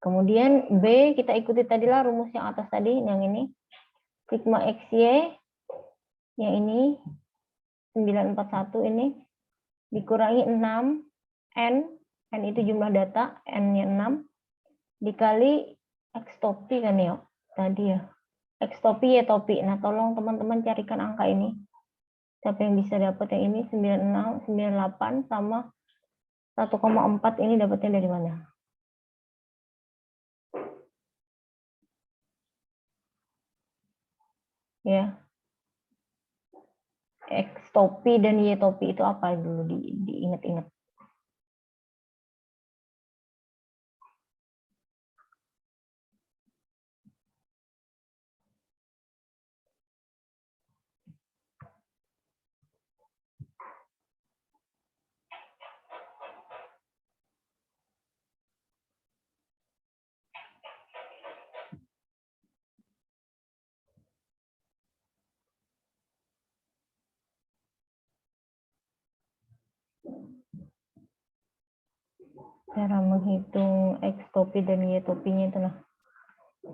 Kemudian B kita ikuti tadilah rumus yang atas tadi, yang ini. Sigma XY, yang ini 941 ini dikurangi 6 N itu jumlah data, N-nya 6 dikali X topi kan ya tadi ya, X topi Y topi. Nah, tolong teman-teman carikan angka ini. Siapa yang bisa dapat yang ini 96, 98 sama 1,4 ini dapatnya dari mana? Ya. X topi dan Y topi itu apa dulu diingat-ingat. Cara menghitung X topi dan Y topinya itu nah.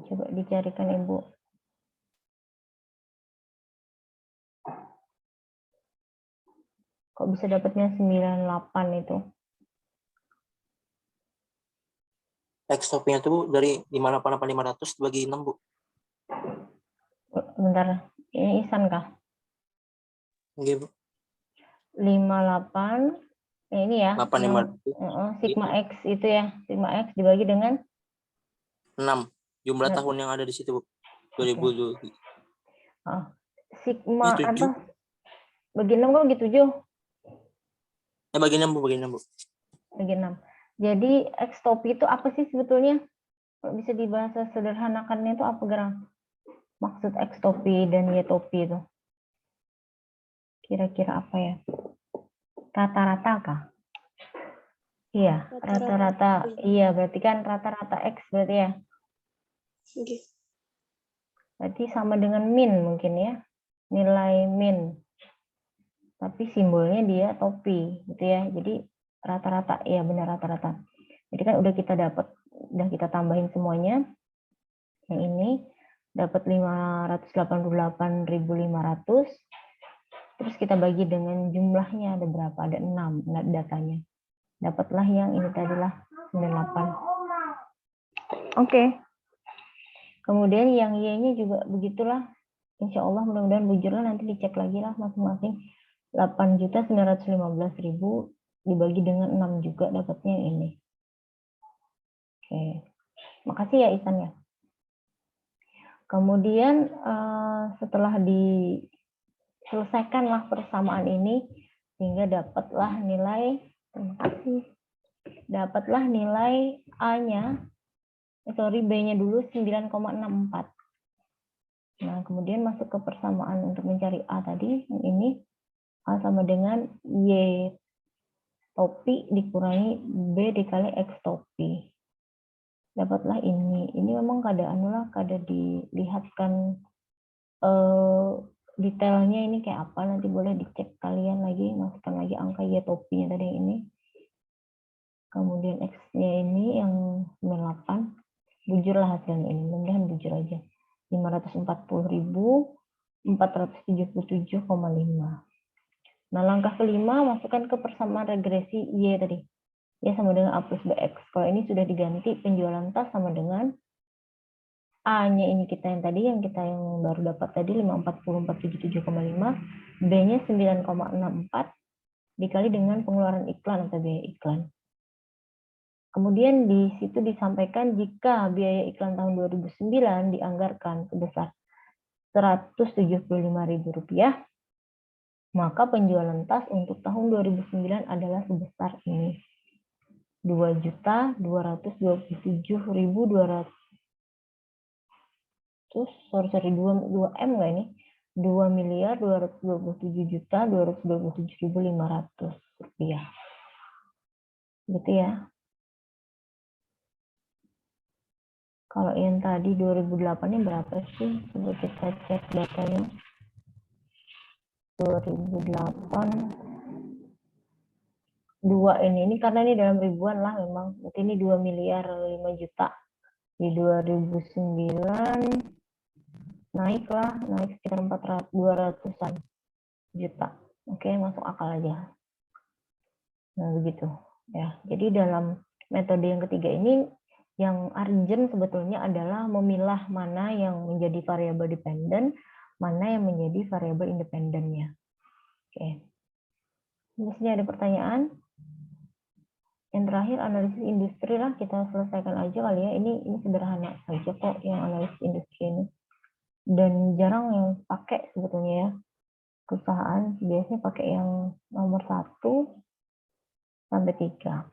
Coba dicarikan Ibu. Kok bisa dapatnya 98 itu? X topinya itu Bu dari 588.500 dibagi 6 Bu. Bentar, ini Isan kah? Oke Bu. 58, ini ya. 8,5. Sigma X itu ya, sigma X dibagi dengan 6. Jumlah tahun yang ada di situ Bu. 2002. Okay. Sigma ini apa? Bagi 6 kan bagi 7. Bagi 6 Bu, bagi 6 Bu. Bagi 6. Jadi X topi itu apa sih sebetulnya? Kalau bisa dibahasa sederhanakannya itu apa Gerang? Maksud X topi dan Y topi itu? Kira-kira apa ya? Rata-rata kah? Iya, rata-rata. Iya, berarti kan rata-rata X berarti ya? Okay. Berarti sama dengan min mungkin ya. Nilai min. Tapi simbolnya dia topi gitu ya. Jadi rata-rata, ya benar rata-rata. Jadi kan udah kita tambahin semuanya. Yang ini dapat 588.500. Terus kita bagi dengan jumlahnya ada berapa? Ada 6 datanya. Dapatlah yang ini tadilah 98. Oke. Kemudian yang Y-nya juga begitulah. Insya Allah mudah-mudahan bujurlah, nanti dicek lagi lah masing-masing. 8.915.000 dibagi dengan 6 juga dapatnya ini. Oke. Makasih ya Isan ya. Kemudian setelah diselesaikanlah persamaan ini sehingga dapatlah nilai, terima kasih, dapatlah nilai A-nya, B-nya dulu 9,64. Nah, kemudian masuk ke persamaan untuk mencari A tadi, yang ini A sama dengan Y topi dikurangi B dikali X topi. Dapatlah ini. Ini memang keadaan dilihatkan detailnya ini kayak apa, nanti boleh dicek kalian lagi, masukkan lagi angka Y topinya tadi yang ini. Kemudian X-nya ini yang 98. Bujurlah hasilnya ini, mudah-mudahan bujur aja. 540.477,5. Nah, langkah kelima, masukkan ke persamaan regresi Y tadi. Y sama dengan A plus BX. Kalau ini sudah diganti, penjualan tas sama dengan A-nya ini yang baru dapat tadi, 540.477,5. B-nya 9,64 dikali dengan pengeluaran iklan atau biaya iklan. Kemudian di situ disampaikan jika biaya iklan tahun 2009 dianggarkan sebesar Rp175.000, maka penjualan tas untuk tahun 2009 adalah sebesar ini. 2.227.200, sorry, 2M nggak ini? 2.227.227.500 rupiah. Gitu ya. Kalau yang tadi 2008 ini berapa sih? Coba kita cek datanya. 2008 2 ini karena ini dalam ribuan lah memang. Berarti ini 2 miliar 5 juta. Di 2009 naik sekitar 200-an juta. Oke, masuk akal aja. Nah, begitu ya. Jadi dalam metode yang ketiga ini yang urgent sebetulnya adalah memilah mana yang menjadi variabel dependen, mana yang menjadi variabel independennya. Oke. Di sini ada pertanyaan. Yang terakhir analisis industri lah, kita selesaikan aja kali ya. Ini sederhana saja kok yang analisis industri ini. Dan jarang yang pakai sebetulnya ya. Perusahaan biasanya pakai yang nomor 1 sampai 3.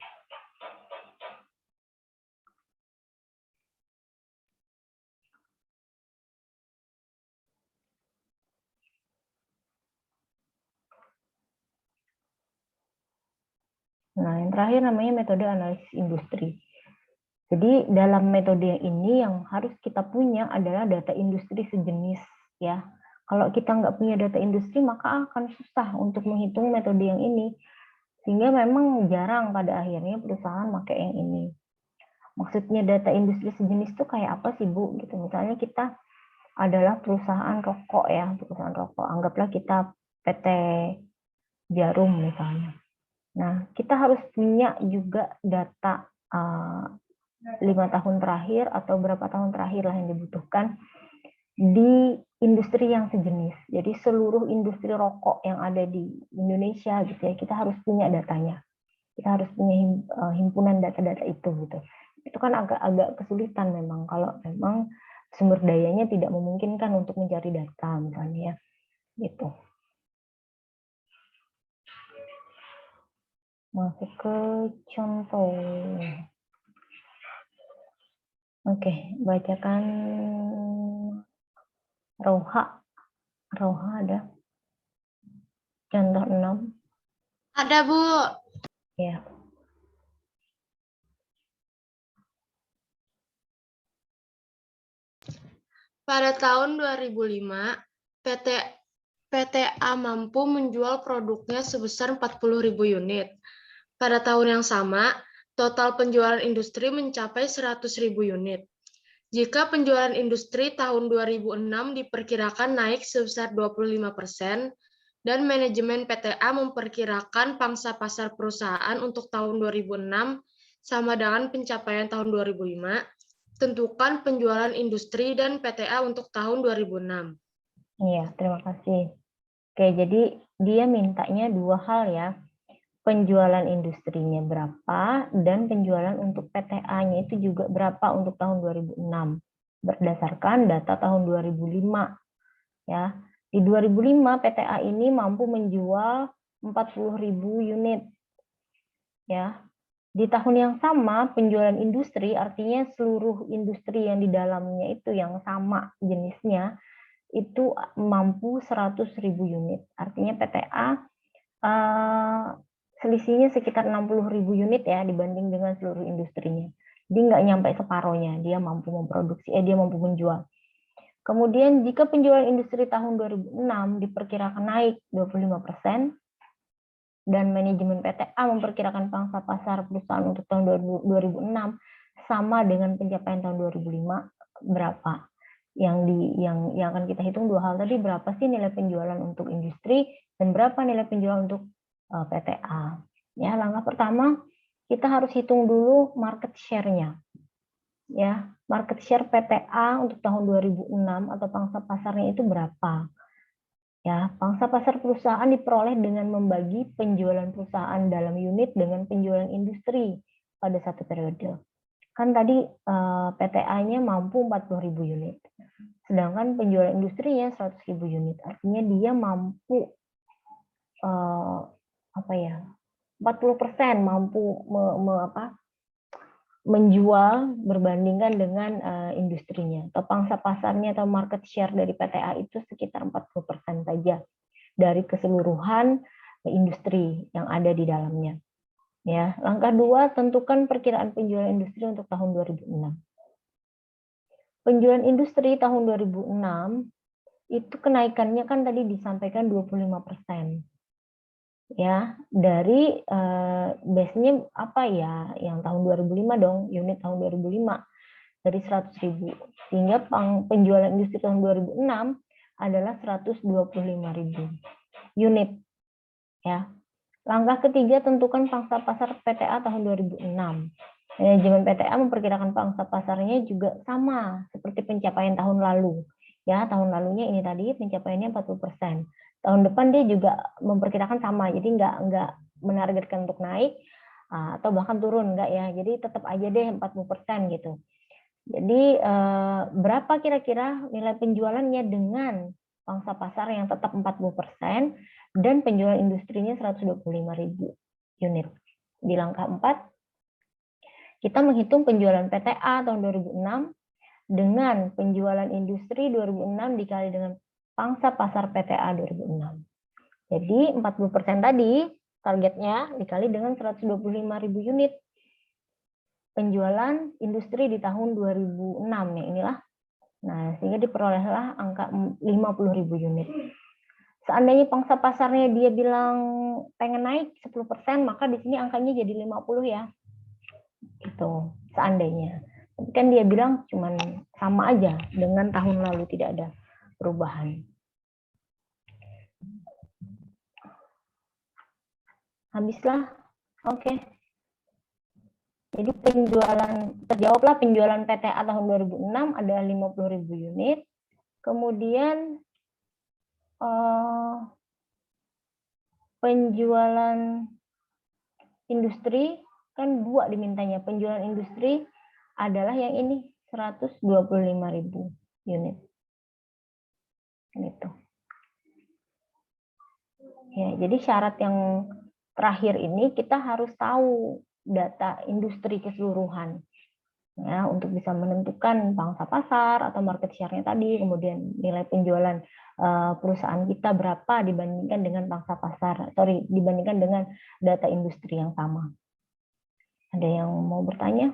Nah, yang terakhir namanya metode analisis industri. Jadi dalam metode yang ini yang harus kita punya adalah data industri sejenis ya. Kalau kita nggak punya data industri maka akan susah untuk menghitung metode yang ini. Sehingga memang jarang pada akhirnya perusahaan pakai yang ini. Maksudnya data industri sejenis itu kayak apa sih Bu? Gitu. Misalnya kita adalah perusahaan rokok ya, perusahaan rokok. Anggaplah kita PT Jarum misalnya. Nah, kita harus punya juga data 5 tahun terakhir atau berapa tahun terakhir lah yang dibutuhkan di industri yang sejenis. Jadi seluruh industri rokok yang ada di Indonesia gitu ya, kita harus punya datanya. Kita harus punya himpunan data-data itu gitu. Itu kan agak kesulitan memang kalau memang sumber dayanya tidak memungkinkan untuk mencari data misalnya ya. Gitu. Masuk ke contoh. Oke, bacakan Roha. Roha ada. Contoh 6. Ada, Bu. Ya. Pada tahun 2005, PTA mampu menjual produknya sebesar 40.000 unit. Pada tahun yang sama, total penjualan industri mencapai 100.000 unit. Jika penjualan industri tahun 2006 diperkirakan naik sebesar 25%, dan manajemen PTA memperkirakan pangsa pasar perusahaan untuk tahun 2006 sama dengan pencapaian tahun 2005, tentukan penjualan industri dan PTA untuk tahun 2006. Iya, terima kasih. Oke, jadi dia mintanya dua hal ya. Penjualan industrinya berapa dan penjualan untuk PTA-nya itu juga berapa untuk tahun 2006 berdasarkan data tahun 2005 ya. Di 2005 PTA ini mampu menjual 40.000 unit ya. Di tahun yang sama penjualan industri artinya seluruh industri yang di dalamnya itu yang sama jenisnya itu mampu 100.000 unit. Artinya PTA selisihnya sekitar 60.000 unit ya dibanding dengan seluruh industrinya. Dia nggak nyampe separohnya, dia mampu memproduksi, dia mampu menjual. Kemudian jika penjualan industri tahun 2006 diperkirakan naik 25% dan manajemen PTA memperkirakan pangsa pasar perusahaan untuk tahun 2006 sama dengan pencapaian tahun 2005, berapa? Yang akan kita hitung dua hal tadi, berapa sih nilai penjualan untuk industri dan berapa nilai penjualan untuk PTA. Ya, langkah pertama kita harus hitung dulu market share-nya. Ya, market share PTA untuk tahun 2006 atau pangsa pasarnya itu berapa? Ya, pangsa pasar perusahaan diperoleh dengan membagi penjualan perusahaan dalam unit dengan penjualan industri pada satu periode. Kan tadi PTA-nya mampu 40.000 unit. Sedangkan penjualan industrinya 100.000 unit. Artinya dia mampu 40% mampu menjual berbandingkan dengan industrinya. Atau pangsa pasarnya atau market share dari PTA itu sekitar 40% saja dari keseluruhan industri yang ada di dalamnya. Ya, langkah 2, tentukan perkiraan penjualan industri untuk tahun 2006. Penjualan industri tahun 2006 itu kenaikannya kan tadi disampaikan 25%. Ya, dari base-nya apa ya? Yang tahun 2005 dong, unit tahun 2005 dari 100.000. Sehingga penjualan industri tahun 2006 adalah 125.000 unit. Ya. Langkah ketiga, tentukan pangsa pasar PTA tahun 2006. Manajemen PTA memperkirakan pangsa pasarnya juga sama seperti pencapaian tahun lalu. Ya, tahun lalunya ini tadi pencapaiannya 40%. Tahun depan dia juga memperkirakan sama, jadi nggak menargetkan untuk naik atau bahkan turun, nggak ya. Jadi tetap aja deh 40% gitu. Jadi berapa kira-kira nilai penjualannya dengan pangsa pasar yang tetap 40% dan penjualan industrinya 125.000 unit. Di langkah 4, kita menghitung penjualan PTA tahun 2006 dengan penjualan industri 2006 dikali dengan pangsa pasar PTA 2006. Jadi 40% tadi targetnya dikali dengan 125.000 unit penjualan industri di tahun 2006 ya inilah. Nah, sehingga diperolehlah angka 50.000 unit. Seandainya pangsa pasarnya dia bilang pengen naik 10%, maka di sini angkanya jadi 50 ya. Gitu, seandainya. Tapi kan dia bilang cuman sama aja dengan tahun lalu, tidak ada perubahan. Habislah. Oke. Jadi terjawablah penjualan PTA tahun 2006 adalah 50.000 unit. Kemudian penjualan industri kan 2 dimintanya. Penjualan industri adalah yang ini 125.000 unit. Gitu. Ya, jadi syarat yang terakhir ini kita harus tahu data industri keseluruhan. Ya, untuk bisa menentukan pangsa pasar atau market share-nya tadi, kemudian nilai penjualan perusahaan kita berapa dibandingkan dengan pangsa pasar, dibandingkan dengan data industri yang sama. Ada yang mau bertanya?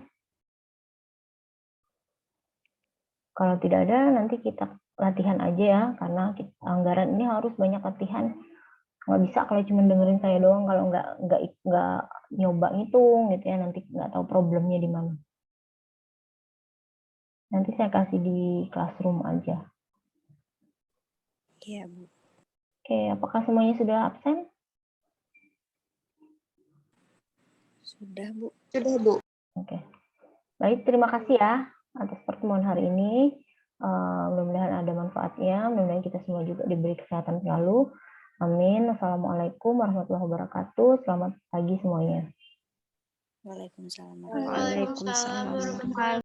Kalau tidak ada, nanti kita latihan aja ya, karena anggaran ini harus banyak latihan. Nggak bisa kalau cuma dengerin saya doang, kalau nggak nyoba ngitung gitu ya, nanti nggak tahu problemnya di mana. Nanti saya kasih di classroom aja. Iya, Bu. Oke, apakah semuanya sudah absen? Sudah, Bu. Sudah, Bu. Oke. Baik, terima kasih ya. atas pertemuan hari ini. Mudah-mudahan ada manfaatnya, mudah-mudahan kita semua juga diberi kesehatan selalu. Amin. Wassalamualaikum warahmatullahi wabarakatuh. Selamat pagi semuanya. Waalaikumsalam. Waalaikumsalam warahmatullahi